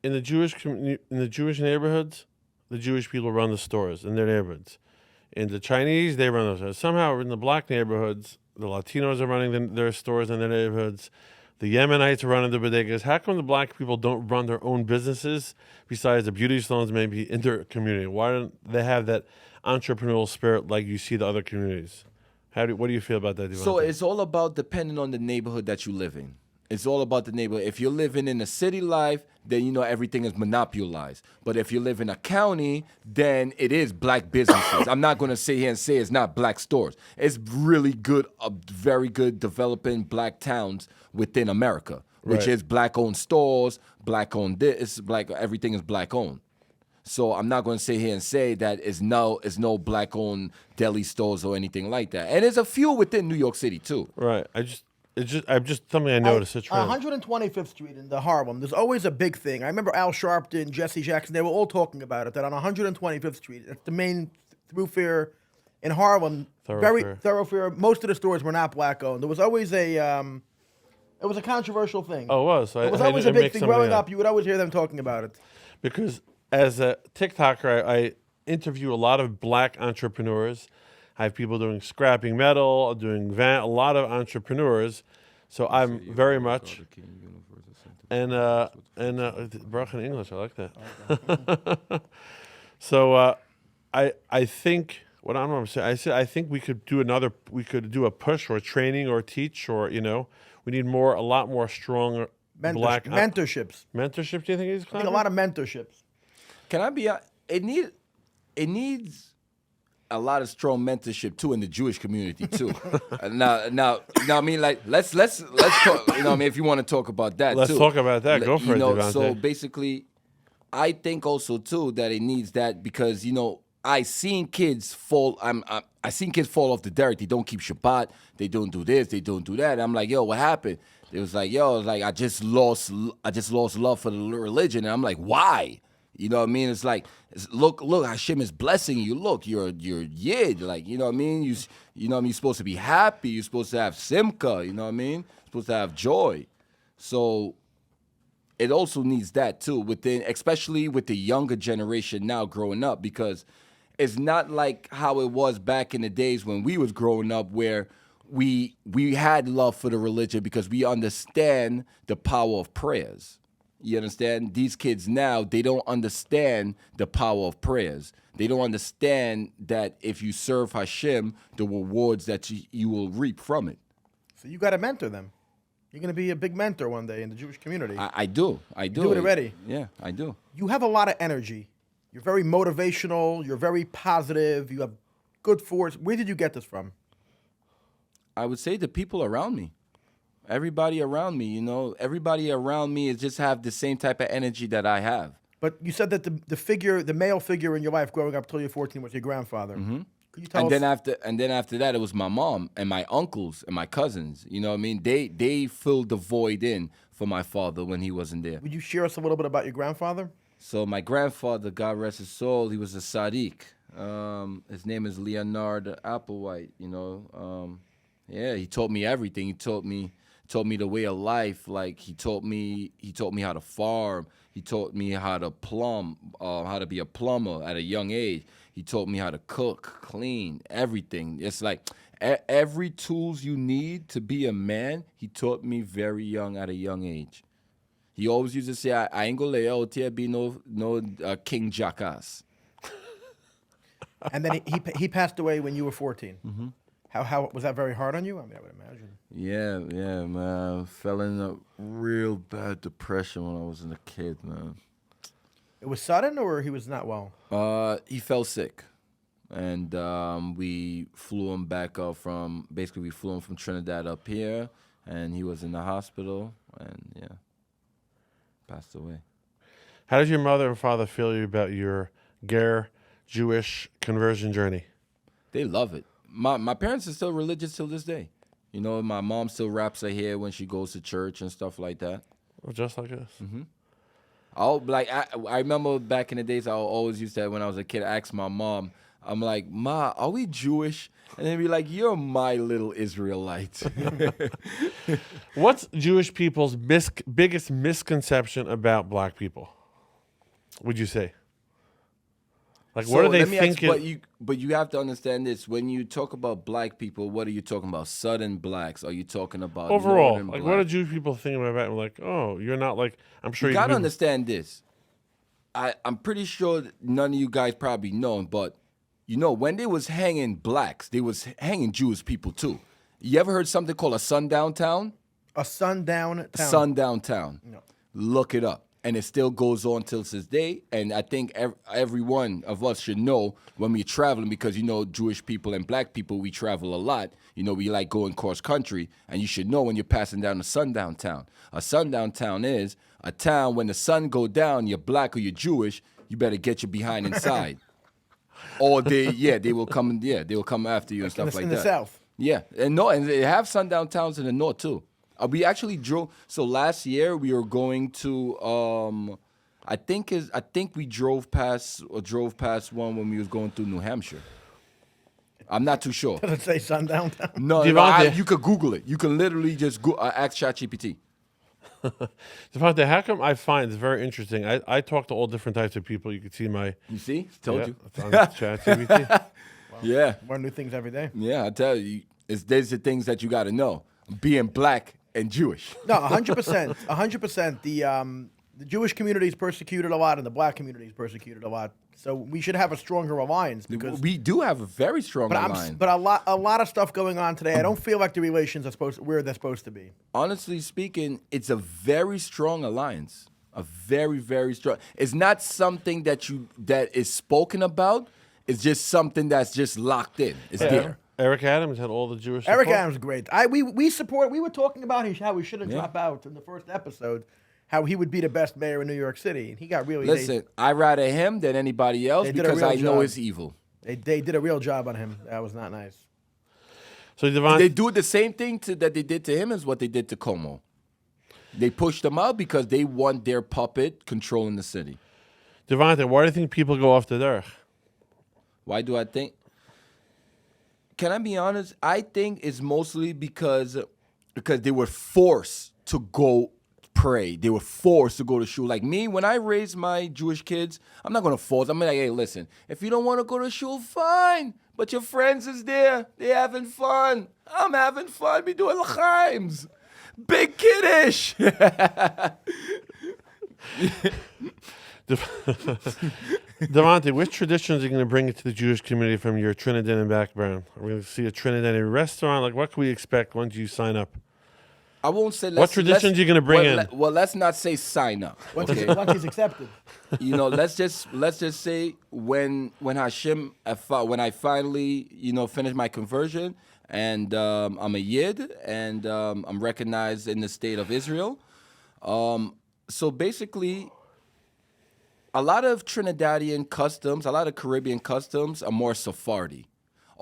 in the Jewish neighborhoods, the Jewish people run the stores in their neighborhoods. In the Chinese, they run those stores. Somehow in the black neighborhoods, the Latinos are running their stores in their neighborhoods. The Yemenites are running the bodegas. How come the black people don't run their own businesses besides the beauty salons maybe in their community? Why don't they have that entrepreneurial spirit like you see the other communities? What do you feel about that, Devonte? So it's all about depending on the neighborhood that you live in. It's all about the neighborhood. If you're living in a city life, then everything is monopolized. But if you live in a county, then it is black businesses. I'm not going to sit here and say it's not black stores. It's really good, very good developing black towns within America, which is black-owned stores, black-owned this, everything is black-owned. So I'm not going to sit here and say that it's no black-owned deli stores or anything like that. And there's a few within New York City too. Right. I'm just something I noticed. It's 125th Street in the Harlem, there's always a big thing. I remember Al Sharpton, Jesse Jackson, they were all talking about it, that on 125th Street, it's the main thoroughfare in Harlem, very thoroughfare. Most of the stores were not black-owned. There was always it was a controversial thing. Oh, it was. It was always a big thing. Growing up, you would always hear them talking about it. Because as a TikToker, I interview a lot of black entrepreneurs. I have people doing scrapping metal, doing a lot of entrepreneurs. So I'm very much and broken English. I like that. So I think what I'm saying. I think we could do a push or a training or teach or we need a lot more strong black mentorships. Mentorship? Do you think I think a lot of mentorships. Can I be? It needs a lot of strong mentorship too in the Jewish community too. now, I mean, like let's talk. I mean, if you want to talk about that, let's too. talk about that. Go for it, Devonte. So basically, I think also too that it needs that because I seen kids fall. I seen kids fall off the dirt. They don't keep Shabbat. They don't do this. They don't do that. I'm like, yo, what happened? It was like, I just lost love for the religion. And I'm like, why? You know what I mean? It's like, look, Hashem is blessing you. Look, you're Yid. Like, you know what I mean? You're supposed to be happy. You're supposed to have simcha. You know what I mean? You're supposed to have joy. So it also needs that too, especially with the younger generation now growing up, because it's not like how it was back in the days when we was growing up, where we had love for the religion because we understand the power of prayers. You understand? These kids now, they don't understand the power of prayers. They don't understand that if you serve Hashem, the rewards that you will reap from it. So you got to mentor them. You're going to be a big mentor one day in the Jewish community. I do. You do it already. Yeah, I do. You have a lot of energy. You're very motivational. You're very positive. You have good force. Where did you get this from? I would say the people around me. Everybody around me, everybody around me is just have the same type of energy that I have. But you said that the male figure in your life growing up till you're 14 was your grandfather. Mm-hmm. Could you tell us? And then after that, it was my mom and my uncles and my cousins. You know what I mean? They filled the void in for my father when he wasn't there. Would you share us a little bit about your grandfather? So my grandfather, God rest his soul, he was a Sadiq. His name is Leonard Applewhite. Yeah, he taught me everything. He taught me the way of life. Like he taught me how to farm. He taught me how to how to be a plumber at a young age. He taught me how to cook, clean, everything. It's like every tools you need to be a man, he taught me very young at a young age. He always used to say, I ain't gonna lay out here be no king jackass. And then he passed away when you were 14. Mm-hmm. How was that very hard on you? I mean, I would imagine. Yeah, man. I fell in a real bad depression when I was a kid, man. It was sudden, or he was not well? He fell sick, and we flew him back up we flew him from Trinidad up here, and he was in the hospital, and yeah, passed away. How did your mother and father feel about your Ger Jewish conversion journey? They love it. My parents are still religious till this day. My mom still wraps her hair when she goes to church and stuff like that. Oh, just like us. Mm-hmm. I remember back in the days, I always used to, when I was a kid, ask my mom, I'm like, Ma, are we Jewish? And they'd be like, you're my little Israelite. What's Jewish people's biggest misconception about black people, would you say? Like, what do they think? But you have to understand this. When you talk about black people, what are you talking about? Southern blacks? Are you talking about overall? Northern Like, blacks? what do Jewish people think about that? Like, oh, you're not like, I'm sure You you gotta can understand this. I'm pretty sure none of you guys probably know, but when they was hanging blacks, they was hanging Jewish people too. You ever heard something called a sundown town? A sundown town. Sundown town. No. Look it up. And it still goes on till this day. And I think every one of us should know when we're traveling, because, Jewish people and black people, we travel a lot. We like going cross country. And you should know when you're passing down a sundown town. A sundown town is a town when the sun go down, you're black or you're Jewish, you better get your behind inside. Or they will come after you and stuff like that. In the South. Yeah. And they have sundown towns in the North too. We actually drove. So last year we were going to. I think we drove past one when we was going through New Hampshire. I'm not too sure. Does it say sundown town? No, Devonte. you could Google it. You can literally just ask ChatGPT. Devonte, how come I find it's very interesting? I talk to all different types of people. You can see my. You see? Told you. It's on ChatGPT. Yeah. Learn new things every day. Yeah, I tell you, there's the things that you got to know. Being black and Jewish. No, 100%. 100%. The Jewish community is persecuted a lot, and the black community is persecuted a lot. So we should have a stronger alliance, because We do have a very strong alliance. But a lot of stuff going on today. I don't feel like the relations are where they're supposed to be. Honestly speaking, it's a very strong alliance. A very, very strong. It's not something that is spoken about. It's just something that's just locked in. It's there. Eric Adams had all the Jewish Eric support. Adams is great. We support. We were talking about how he shouldn't drop out in the first episode. How he would be the best mayor in New York City, and he got really. Listen, I'd rather him than anybody else because I know it's evil. They did a real job on him. That was not nice. So Devonte, They do the same thing that they did to him as what they did to Como. They pushed him out because they want their puppet controlling the city. Devonte, why do you think people go off the derech? Why do I think? Can I be honest? I think it's mostly because they were forced to go pray. They were forced to go to shul. Like me, when I raise my Jewish kids, I'm not going to force. I'm like, hey, listen, if you don't want to go to shul, fine. But your friends is there. They having fun. I'm having fun. Be doing l'chaims. Big kiddish. Devonte, which traditions are you going to bring into the Jewish community from your Trinidadian background? Are we going to see a Trinidadian restaurant? Like, what can we expect once you sign up? I won't say. What traditions you gonna bring in? Well, let's not say sign up. Once, Okay. once he's accepted. Let's just say when Hashem, when I finally finish my conversion and I'm a Yid and I'm recognized in the state of Israel. So basically, a lot of Trinidadian customs, a lot of Caribbean customs are more Sephardi.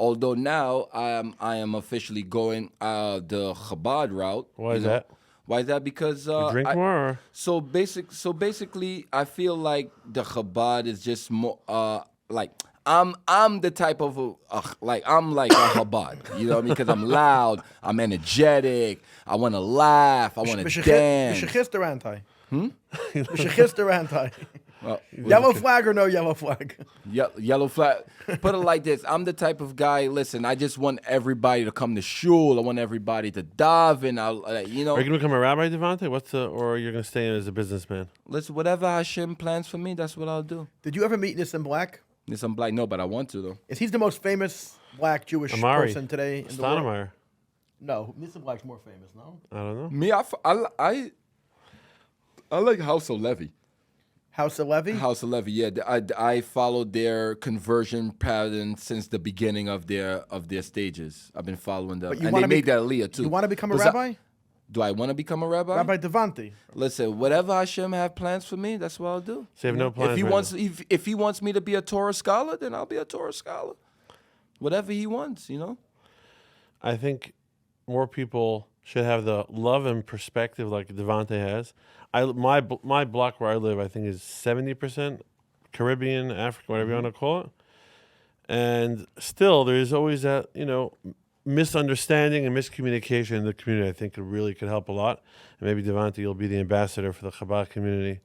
Although now I am officially going the Chabad route. Why is that? Why is that? Because You drink more? Or? So basically, I feel like the Chabad is just more like I'm the type of I'm like a Chabad, you know, because I'm loud, I'm energetic, I want to laugh, I want to dance. Mishechister anti. Yellow flag or no yellow flag? Yellow flag. Put it like this. I'm the type of guy, listen, I just want everybody to come to shul. I want everybody to daven. Are you going to become a rabbi, Devonte? Or you're going to stay as a businessman? Listen, whatever Hashem plans for me, that's what I'll do. Did you ever meet Nissim Black? Nissim Black? No, but I want to, though. Is he the most famous black Jewish person today in the world? Stoudemire. No, Nissim Black's more famous, no? I don't know. Me, I like House of Levy. House of Levy? House of Levy, yeah. I followed their conversion pattern since the beginning of their stages. I've been following them. And they made that aliyah, too. You want to become a rabbi? Do I want to become a rabbi? Rabbi Devonte. Listen, whatever Hashem have plans for me, that's what I'll do. So you have no plans If he wants me to be a Torah scholar, then I'll be a Torah scholar. Whatever he wants, I think more people should have the love and perspective like Devonte has. My block where I live, I think, is 70% Caribbean, African, whatever you want to call it. And still, there's always that, misunderstanding and miscommunication in the community. I think it really could help a lot. And maybe, Devonte, you'll be the ambassador for the Chabad community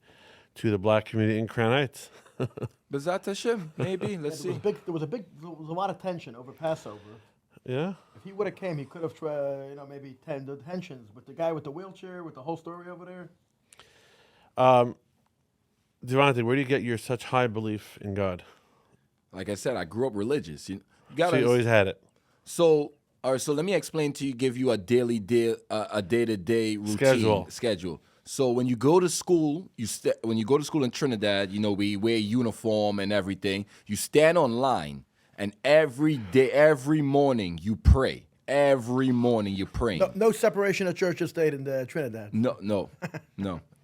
to the black community in Crown Heights. Bezat Hashem, maybe. Let's see. There was a lot of tension over Passover. Yeah? If he would have came, he could have maybe tended tensions with the guy with the wheelchair, with the whole story over there. Devonte, where do you get your such high belief in God? Like I said, I grew up religious. So you always had it. So, all right. So let me explain to you. Give you a day-to-day routine schedule. So when you go to school, when you go to school in Trinidad, we wear uniform and everything. You stand on line, and every day, every morning, you pray. Every morning, you're praying. No separation of church and state in Trinidad. No.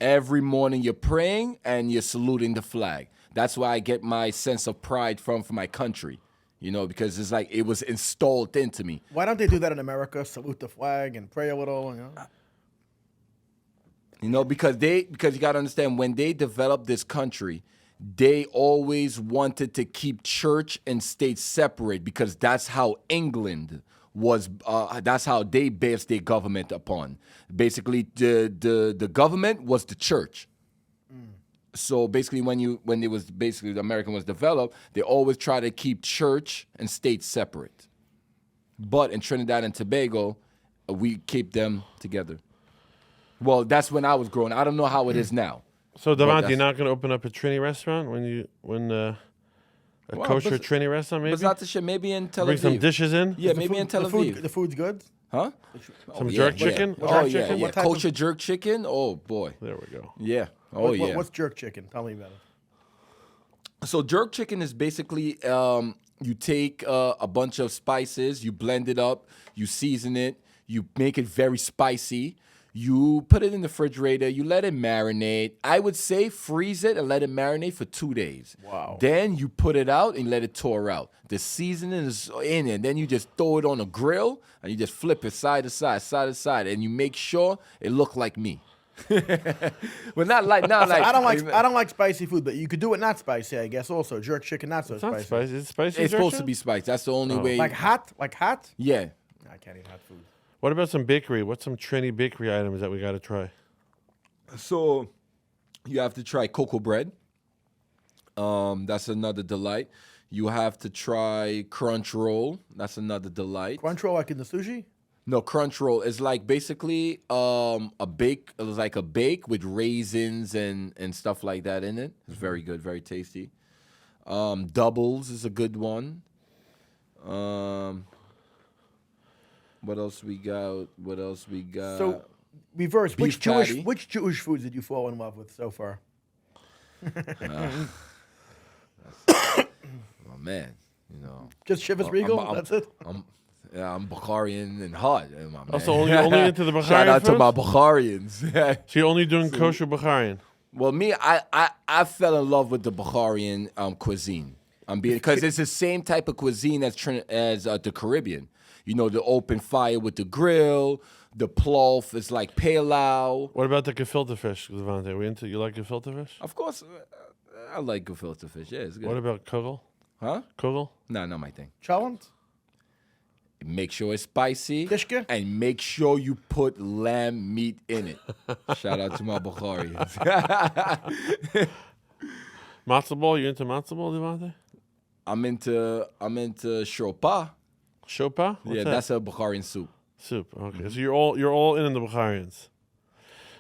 Every morning, you're praying and you're saluting the flag. That's why I get my sense of pride from my country. Because it's like it was installed into me. Why don't they do that in America? Salute the flag and pray a little. Because you got to understand, when they developed this country, they always wanted to keep church and state separate because that's how England was. That's how they based their government upon. Basically, the government was the church. So basically, when the American was developed, they always try to keep church and state separate. But in Trinidad and Tobago, we keep them together. Well, that's when I was growing. I don't know how it is now. So Devonte, you're not going to open up a Trini restaurant kosher Trini restaurant maybe? Maybe in Tel Aviv. Bring some dishes in? Yeah, maybe in Tel Aviv. The food's good? Huh? Some jerk chicken? Oh, yeah. Kosher jerk chicken? Oh, boy. There we go. Yeah. What's jerk chicken? Tell me about it. So jerk chicken is basically you take a bunch of spices, you blend it up, you season it, you make it very spicy. You put it in the refrigerator, you let it marinate. I would say freeze it and let it marinate for 2 days. Wow. Then you put it out and let it thaw out. The seasoning is in it. Then you just throw it on a grill and you just flip it side to side, and you make sure it look like me. Well, not like. I don't like spicy food, but you could do it not spicy, I guess. Also, jerk chicken not so It's spicy. not spicy. It's spicy. It's supposed to be spicy. That's the only way. Like hot? Yeah. I can't eat hot food. What about some bakery? What's some Trini bakery items that we got to try? So you have to try cocoa bread. That's another delight. You have to try crunch roll. That's another delight. Crunch roll like in the sushi? No, crunch roll is like basically a bake. It was like a bake with raisins and stuff like that in it. It's very good, very tasty. Doubles is a good one. What else we got? So, reverse. beef patty. Which Jewish foods did you fall in love with so far? Oh man, you know. Just Chivas Regal. That's it. I'm Bukharian and hot. My man. Also, only into the Bukharian Shout out to foods? my Bukharians. So you're only doing kosher Bukharian. Well, me, I fell in love with the Bukharian cuisine. Because it's the same type of cuisine as the Caribbean. You know, the open fire with the grill, the plof is like palau. What about the gefilte fish, Devonte? You like gefilte fish? Of course, I like gefilte fish. Yeah, it's good. What about kugel? Huh? Kugel? No, not my thing. Chalent? Make sure it's spicy. Kishke? And make sure you put lamb meat in it. Shout out to my Bukharians. Matzo ball? You into matzo ball, Devonte? I'm into shorpa. Shopa? What's Yeah, that? that's a Bukharian soup. Soup. Okay, so you're all in the Bukharians.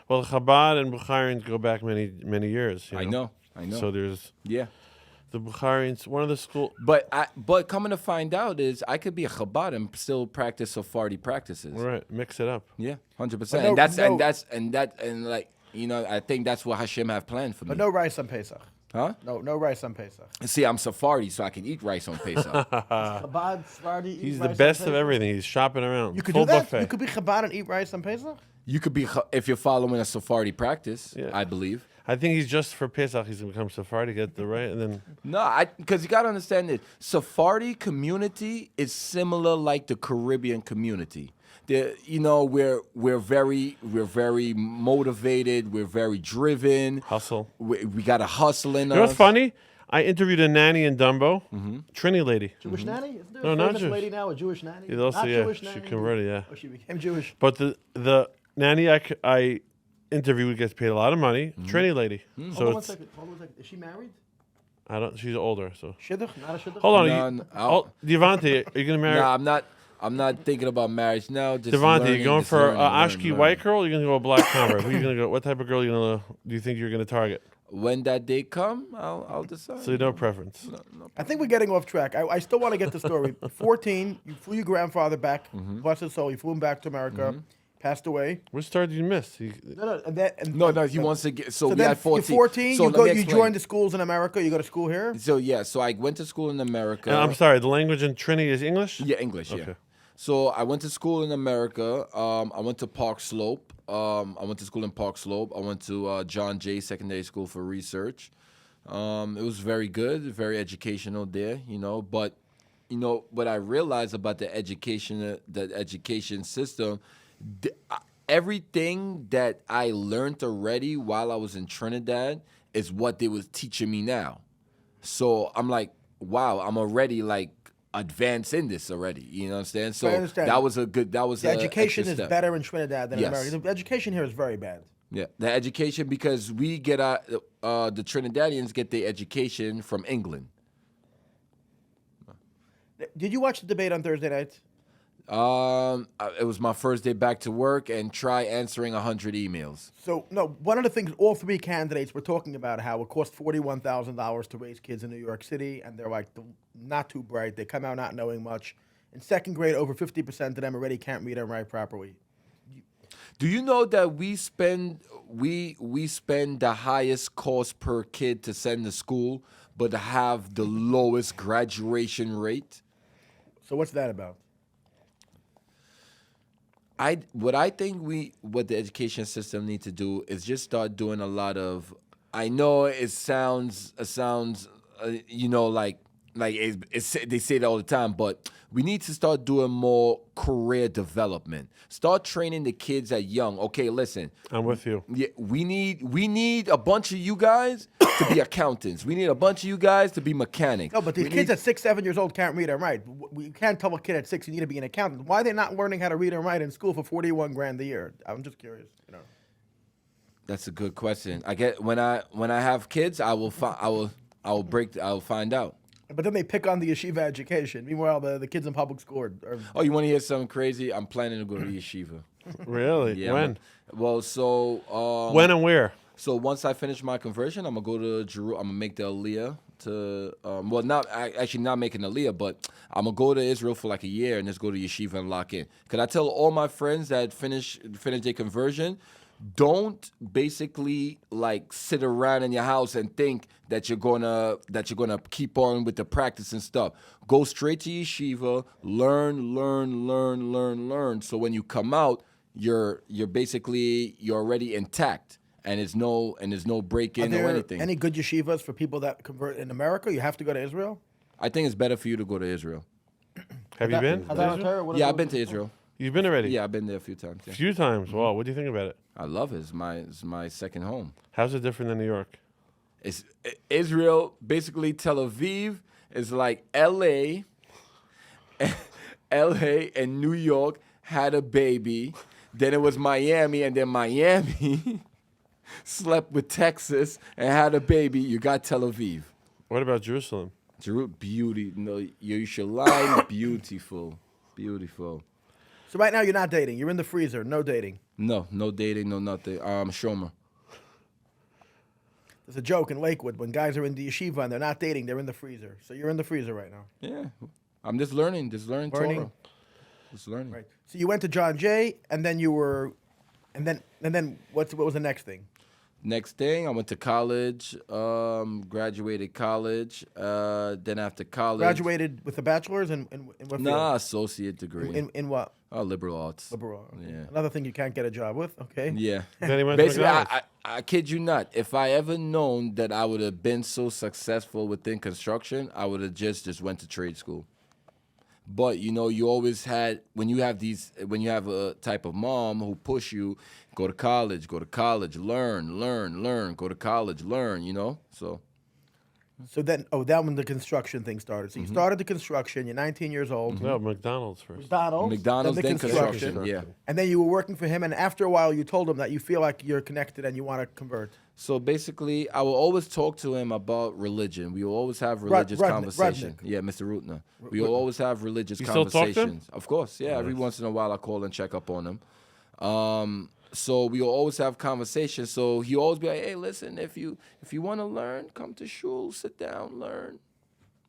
Well, Chabad and Bukharians go back many years. You know? I know. So there's Yeah. the Bukharians. One of the school. But coming to find out is I could be a Chabad and still practice Sephardi practices. Right, mix it up. Yeah, 100%. But And like you know, I think that's what Hashem have planned for me. But no rice on Pesach. Huh? No rice on Pesach. See, I'm Sephardi, so I can eat rice on Pesach. Chabad, Sephardi, eat He's rice the on best of Pesach? everything. He's shopping around. You could Full do that? buffet. You could be Chabad and eat rice on Pesach? You could be if you're following a Sephardi practice, Yeah. I believe. I think he's just for Pesach. He's gonna become Sephardi, get the right, and then No, because you gotta understand it. Sephardi community is similar like the Caribbean community. You know, we're very motivated. We're very driven. hustle. We got a hustle in You know us. what's funny? I interviewed a nanny in Dumbo, Trini lady. Jewish nanny? Isn't there No, a not famous Jewish. lady now, a Jewish nanny? He's also Not Jewish she nanny? converted, yeah. Oh, she became Jewish. But the nanny I interviewed gets paid a lot of money. Trini lady. Hold So on one it's second. Is she married? she's older. So Shidduch? Not a shidduch? hold on, No, Devonte, are you gonna marry? Nah, I'm not thinking about marriage now. Just Devonte, learning, you going just for learning, Ashki learning. white girl? Or you gonna go a black convert? Who you gonna go? What type of girl you gonna? Do you think you're gonna target? When that day come, I'll decide. So no preference. I think we're getting off track. I still want to get the story. 14, you flew your grandfather back, bless his soul. You flew him back to America, passed away. Which star did you miss? No, he wants to get. So we then had 14. You're 14, So you let me you explain. joined the schools in America. You go to school here. So yeah, so I went to school in America. And I'm sorry, the language in Trini is English? Yeah, English. Yeah. Okay. So I went to school in America. I went to Park Slope. I went to school in Park Slope. I went to John Jay Secondary School for research. It was very good, very educational there, you know. But you know what I realized about the education system, everything that I learned already while I was in Trinidad is what they was teaching me now. So I'm like, wow, I'm already like advanced in this already. You know what I'm saying? So I understand. that was a good. That was The a education extra is step. better in Trinidad than in Yes. America. The education here is very bad. Yeah, the education, because we get the Trinidadians get their education from England. Did you watch the debate on Thursday night? It was my first day back to work and try answering 100 emails. So, no, one of the things, all three candidates were talking about how it cost $41,000 to raise kids in New York City, and they're like not too bright. They come out not knowing much. In second grade, over 50% of them already can't read and write properly. Do you know that we spend the highest cost per kid to send to school, but have the lowest graduation rate? So what's that about? What the education system need to do is just start doing a lot of. I know it sounds you know, like they say it all the time, but we need to start doing more career development. Start training the kids at young. Okay, listen. I'm with you. Yeah, we need a bunch of you guys to be accountants. We need a bunch of you guys to be mechanics. No, but these kids at 6, 7 years old can't read and write. You can't tell a kid at 6 you need to be an accountant. Why are they not learning how to read and write in school for $41,000 a year? I'm just curious. You know. That's a good question. I get when I have kids, I will find out. But then they pick on the yeshiva education. Meanwhile, the kids in public school Oh, you want to hear something crazy? I'm planning to go to yeshiva. Really? Yeah. When? When and where? So once I finish my conversion, I'm gonna go to Jerusalem. I'm gonna make the Aliyah to not making the Aliyah, but I'm gonna go to Israel for like a year and just go to yeshiva and lock in. Cause I tell all my friends that finish their conversion, don't basically like sit around in your house and think that you're gonna keep on with the practice and stuff. Go straight to yeshiva, learn. So when you come out, you're already intact. And there's no break-in or anything. Any good yeshivas for people that convert in America? You have to go to Israel? I think it's better for you to go to Israel. Have you been? Yeah, I've been to Israel. You've been already? Yeah, I've been there a few times. A Yeah. few times. Wow. What do you think about it? I love it. It's my second home. How's it different than New York? It's Israel, basically Tel Aviv is like LA. LA and New York had a baby. Then it was Miami, and then Miami slept with Texas and had a baby. You got Tel Aviv. What about Jerusalem? Beauty. No, Yerushalayim, beautiful. So right now you're not dating. You're in the freezer. No dating. No dating, no nothing. Shomer. There's a joke in Lakewood when guys are in the yeshiva and they're not dating. They're in the freezer. So you're in the freezer right now. Yeah, I'm just learning Torah. Just learning. Right. So you went to John Jay, and then you were, and then what was the next thing? Next thing, I went to college, graduated college. Then after college, Graduated with a bachelor's in what field? Nah, associate degree. In what? Liberal arts. Liberal. Okay. Yeah. Another thing you can't get a job with. Okay. Yeah. Then he went to Basically, McDonald's. I kid you not. If I ever known that I would have been so successful within construction, I would have just went to trade school. But you always had when you have a type of mom who push you, go to college, learn, go to college, learn. So then, that when the construction thing started. So you started the construction. You're 19 years old. No, McDonald's first. McDonald's, then construction. Yeah. And then you were working for him, and after a while, you told him that you feel like you're connected and you want to convert. So basically, I will always talk to him about religion. We will always have religious conversation. Rudnick. Yeah, Mr. Rutner. We will always have religious You still conversations. talk to him? Of course, yeah. Every once in a while, I call and check up on him. So we will always have conversations. So he always be like, "Hey, listen, if you want to learn, come to shul, sit down, learn."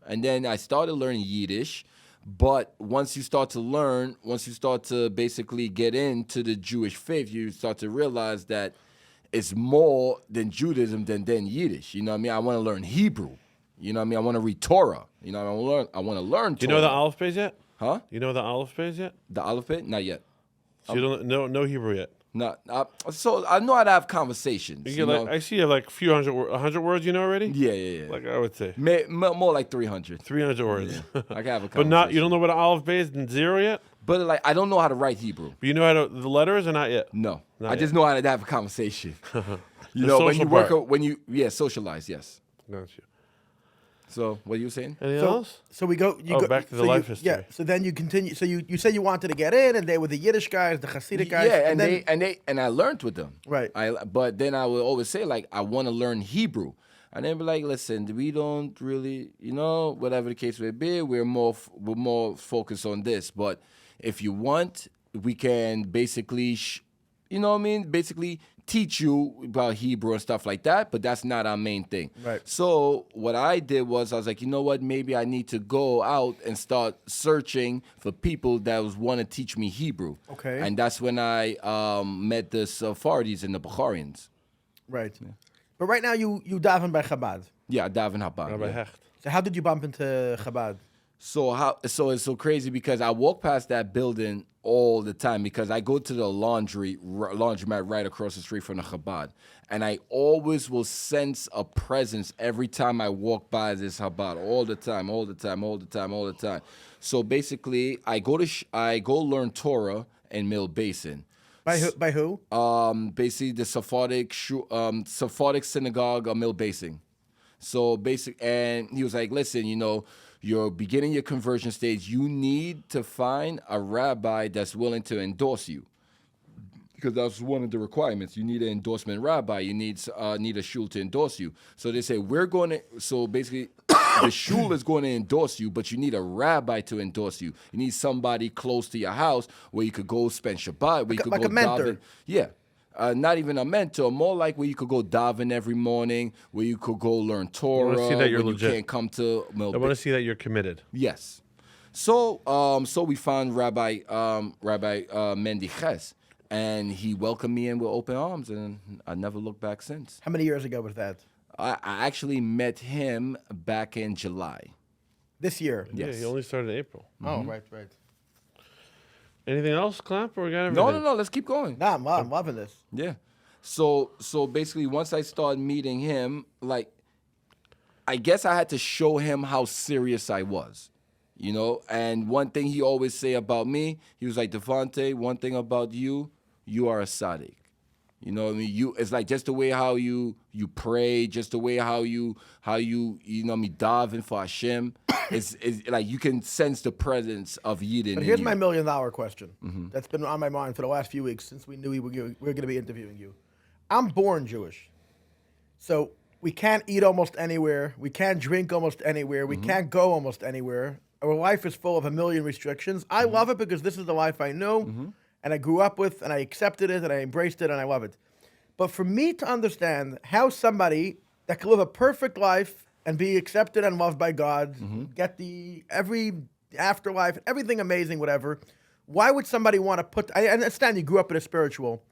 And then I started learning Yiddish. But once you start to basically get into the Jewish faith, you start to realize that it's more than Judaism than Yiddish. You know what I mean? I want to learn Hebrew. You know what I mean? I want to read Torah. You know, I want to learn Torah. Do you know the Aleph Beis yet? Huh? You know the Aleph Beis yet? The Aleph Beit? Not yet. So you don't know Hebrew yet? So I know how to have conversations. You get I see you have like a few 100 words you know already? Yeah. Like I would say. More like 300. 300 words. Yeah. I can have a But conversation. you don't know what an Aleph Beis and zero yet? But like I don't know how to write Hebrew. But you know how to the letters or not yet? No. Not I just yet. know how to have a conversation. The when social you work part. socialize, yes. Got you. So what are you saying? Anything else? So we go. You go back to the so life you, history. Yeah. So then you continue. So you said you wanted to get in, and they were the Yiddish guys, the Hasidic guys. Yeah, then, and I learned with them. Right. But then I would always say like I want to learn Hebrew. And then be like, listen, we don't really, whatever the case may be, we're more focused on this. But if you want, we can basically, basically teach you about Hebrew and stuff like that. But that's not our main thing. Right. So what I did was I was like, you know what? Maybe I need to go out and start searching for people that want to teach me Hebrew. Okay. And that's when I met the Sephardi's and the Bukharians. Right. Yeah. But right now you daven by Chabad. Yeah, Davin Habad. Rabbi Yeah. Hecht. So how did you bump into Chabad? So it's so crazy because I walk past that building all the time because I go to the laundromat right across the street from the Chabad, and I always will sense a presence every time I walk by this Chabad all the time. So basically, I go learn Torah in Mill Basin. By who? Basically the Sephardic synagogue of Mill Basin. So and he was like, listen, you're beginning your conversion stage. You need to find a rabbi that's willing to endorse you. Because that's one of the requirements. You need an endorsement rabbi. You need a shul to endorse you. So they say, so basically, The shul is going to endorse you, but you need a rabbi to endorse you. You need somebody close to your house where you could go spend Shabbat, where you could like go a mentor. daven. Yeah. Not even a mentor, more like where you could go daven every morning, where you could go learn Torah, see that you're when legit. you can't come to. I want to see that you're committed. Yes. So we found Rabbi Mendy Ches, and he welcomed me in with open arms, and I never looked back since. How many years ago was that? I actually met him back in July. This year. Yeah, Yes. he only started in April. Oh, right. Anything else, Clap? Or we got everything? No. Let's keep going. Nah, I'm loving this. Yeah. So basically, once I started meeting him, like, I guess I had to show him how serious I was, you know. And one thing he always say about me, he was like, Devonte, one thing about you, you are a tzaddik. You know what I mean? It's like just the way how you pray, just the way how you know what I mean, daven for Hashem. It's like you can sense the presence of Yidden. But here's my $1 million question that's been on my mind for the last few weeks since we knew we were going to be interviewing you. I'm born Jewish. So we can't eat almost anywhere. We can't drink almost anywhere. We can't go almost anywhere. Our life is full of a million restrictions. I love it because this is the life I know and I grew up with and I accepted it and I embraced it and I love it. But for me to understand how somebody that can live a perfect life and be accepted and loved by God, get every afterlife, everything amazing, whatever, why would somebody want to put... I understand you grew up in a spiritual...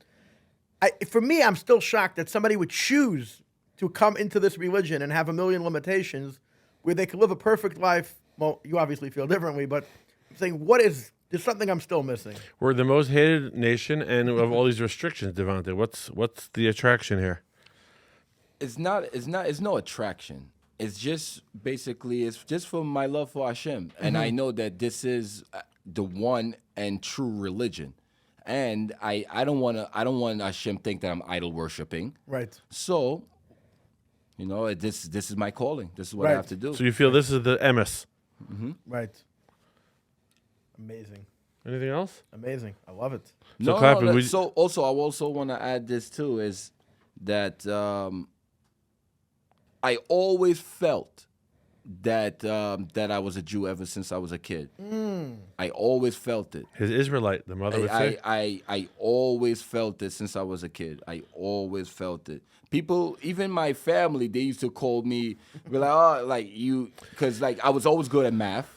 For me, I'm still shocked that somebody would choose to come into this religion and have a million limitations where they could live a perfect life. Well, you obviously feel differently, but I'm saying, there's something I'm still missing. We're the most hated nation, and of all these restrictions, Devonte. What's the attraction here? It's no attraction. It's just basically, it's just for my love for Hashem. And I know that this is the one and true religion. And I don't want Hashem think that I'm idol worshiping. Right. So, you know, this is my calling. This is what I Right. have to do. So you feel this is the emes. Right. Amazing. Anything else? Amazing. I love it. So Clappy, I we- also want to add this too, is that I always felt that I was a Jew ever since I was a kid. I always felt it. His Israelite, the mother would say. I always felt it since I was a kid. I always felt it. People, even my family, they used to call me, be like, oh, like you, because like I was always good at math,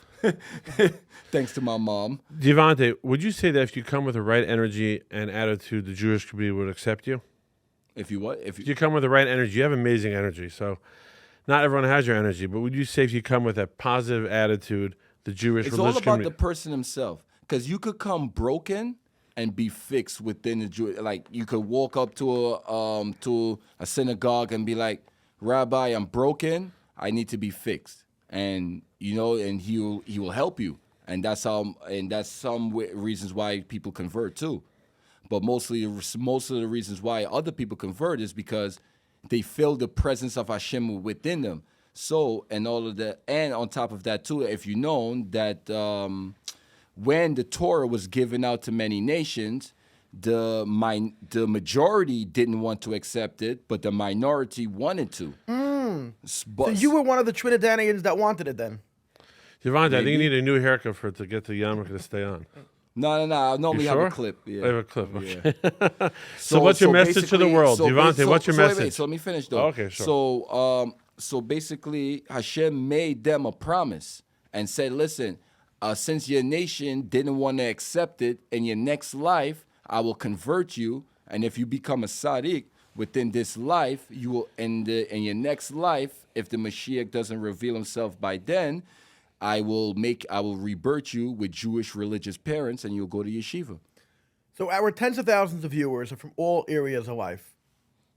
thanks to my mom. Devonte, would you say that if you come with the right energy and attitude, the Jewish community would accept you? If you what? If you come with the right energy, you have amazing energy. So not everyone has your energy, but would you say if you come with a positive attitude, the Jewish It's all religious about the community... person himself, because you could come broken and be fixed within the Jew. Like you could walk up to a synagogue and be like, Rabbi, I'm broken. I need to be fixed, and you know, and he will help you, and that's some reasons why people convert too. But most of the reasons why other people convert is because they feel the presence of Hashem within them. So, and all of that, and on top of that too, if you know that when the Torah was given out to many nations, the majority didn't want to accept it, but the minority wanted to. So you were one of the Trinidadians that wanted it then? Devonte, I think you need a new haircut to get the yarmulke to stay on. No. I normally have sure? a clip. Yeah. I have a clip. Okay. Yeah. So what's your message to the basically- world, so Devonte? ba- so- What's your so wait, message? wait, so let me finish though. Okay, sure. So basically, Hashem made them a promise and said, "Listen, since your nation didn't want to accept it, in your next life, I will convert you, and if you become a tzaddik within this life, you will in your next life, if the Mashiach doesn't reveal himself by then." I will rebirth you with Jewish religious parents, and you'll go to yeshiva. So our tens of thousands of viewers are from all areas of life.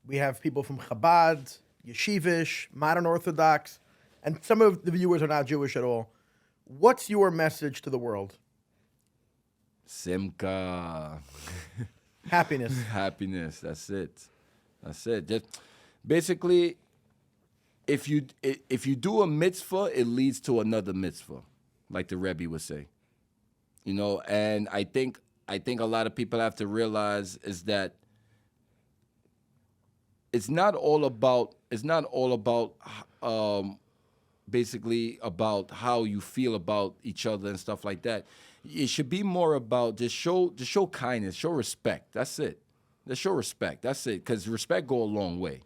We have people from Chabad, Yeshivish, Modern Orthodox, and some of the viewers are not Jewish at all. What's your message to the world? Simcha. Happiness. Happiness. That's it. Just basically, if you do a mitzvah, it leads to another mitzvah, like the Rebbe would say. You know, and I think a lot of people have to realize is that it's not all about basically about how you feel about each other and stuff like that. It should be more about just show kindness, show respect. That's it. Just show respect. That's it. Because respect go a long way.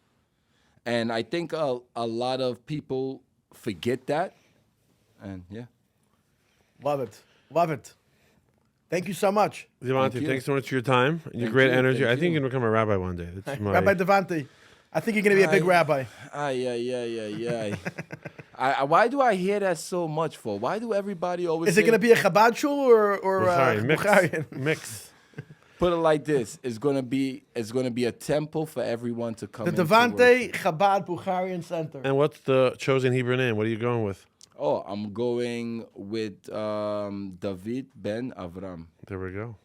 And I think a lot of people forget that. And yeah. Love it. Love it. Thank you so much. Devonte, Thank you. thanks so much for your time and your Thank great you, energy. thank I think you. you're going to become a rabbi one day. That's my, Rabbi Devonte, I think you're going to be a big rabbi. Why do I hear that so much for? Why do everybody always Is it say- going to be a Chabad shul or Bukhari, mix. Bukharian? Mix. Put it like this: it's gonna be a temple for everyone to come. The into Devonte worship. Chabad Bukharian Center. And what's the chosen Hebrew name? What are you going with? Oh, I'm going with David ben Avram. There we go.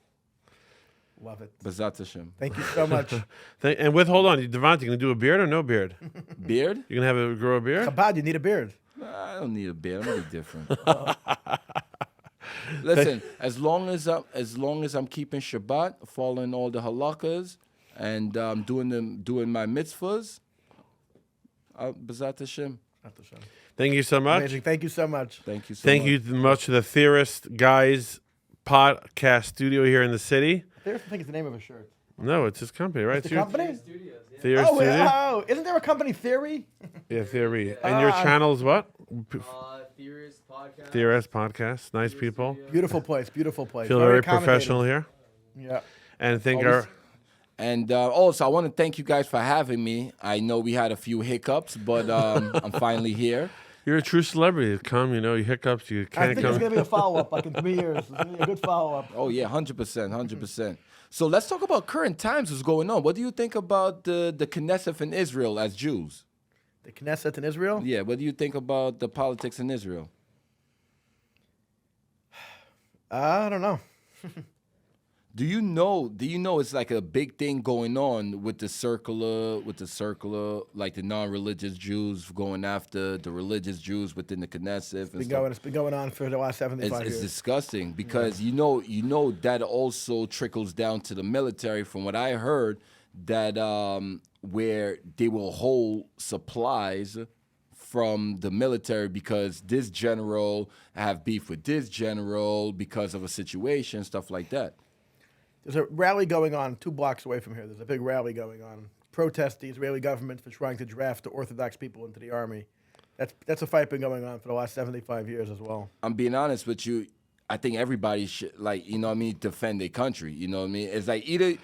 Love it. Bezat Hashem. Thank you so much. Hold on, Devonte, you going to do a beard or no beard? Beard? You going to grow a beard? Chabad, you need a beard. I don't need a beard. I'm gonna be different. Listen, as long as I'm keeping Shabbat, following all the halakkas, and doing my mitzvahs, Bezat Hashem. Thank you so much. Amazing. Thank you so much. Thank you so Thank much. you much to the Theorist Guys podcast studio here in the city. There's, I think it's the name of a shirt. No, it's his company, right? The company? Studios, yeah. Theorist Oh, Studio? wow. Isn't there a company, Theory? Yeah, Theory. And your channel's what? Theorist podcast. Theorist podcast. Nice Theorist people. Studio. Beautiful place. Beautiful place. Feel very accommodating. professional here. Yeah. And thank Always- our... And also, I want to thank you guys for having me. I know we had a few hiccups, but I'm finally here. You're a true celebrity. Come, you hiccups, you I can't think it's come. going to be a follow-up like in 3 years. It's going to be a good follow-up. Oh yeah, 100%, 100%. So let's talk about current times. What's going on? What do you think about the Knesset in Israel as Jews? The Knesset in Israel? Yeah, what do you think about the politics in Israel? I don't know. Do you know it's like a big thing going on with the circular, like the non-religious Jews going after the religious Jews within the Knesset? It's been going on for the last 75 It's years. disgusting because you know that also trickles down to the military. From what I heard, that where they will hold supplies from the military because this general have beef with this general because of a situation, stuff like that. There's a rally going on 2 blocks away from here. There's a big rally going on. Protest the Israeli government for trying to draft the Orthodox people into the army. That's a fight been going on for the last 75 years as well. I'm being honest with you. I think everybody should, defend their country. You know what I mean? It's like either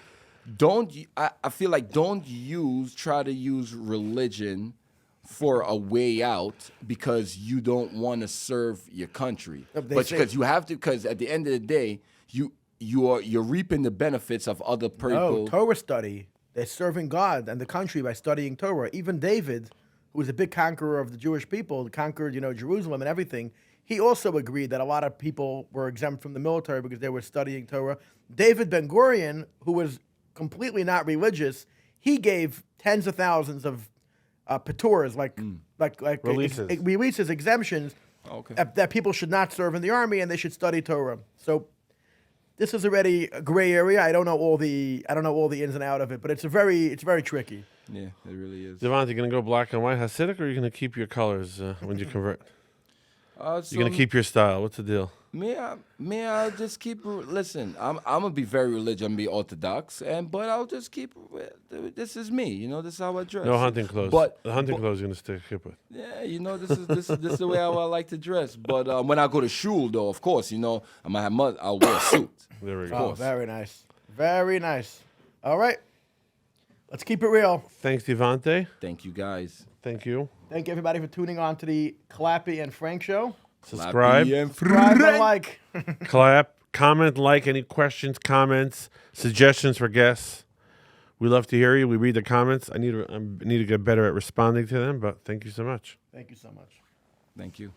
I feel like try to use religion for a way out because you don't want to serve your country. No, But because you have to, because at the end of the day, you're reaping the benefits of other people. No, Torah study. They're serving God and the country by studying Torah. Even David, who was a big conqueror of the Jewish people, conquered, Jerusalem and everything, he also agreed that a lot of people were exempt from the military because they were studying Torah. David Ben-Gurion, who was completely not religious, he gave tens of thousands of paturas, releases, exemptions, Okay. that people should not serve in the army and they should study Torah. So this is already a gray area. I don't know all the ins and outs of it, but it's very tricky. Yeah, it really is. Devonte, you going to go black and white Hasidic or are you going to keep your colors when you convert? You're going to keep your style. What's the deal? I'll just keep. Listen, I'm gonna be very religious. I'm gonna be orthodox, but I'll just keep. This is me, This is how I dress. No hunting clothes. But the hunting clothes you're going to stick with. yeah, this is the way I like to dress. But when I go to shul, though, of course, I'll wear a suit. There we go. Oh, very nice. Very nice. All right. Let's keep it real. Thanks, Devonte. Thank you, guys. Thank you. Thank you, everybody, for tuning on to the Clappy and Frank Show. Subscribe. Clappy and Subscribe and Frank. like. Clap. Comment, like, any questions, comments, suggestions for guests. We love to hear you. We read the comments. I need to get better at responding to them, but thank you so much. Thank you so much. Thank you.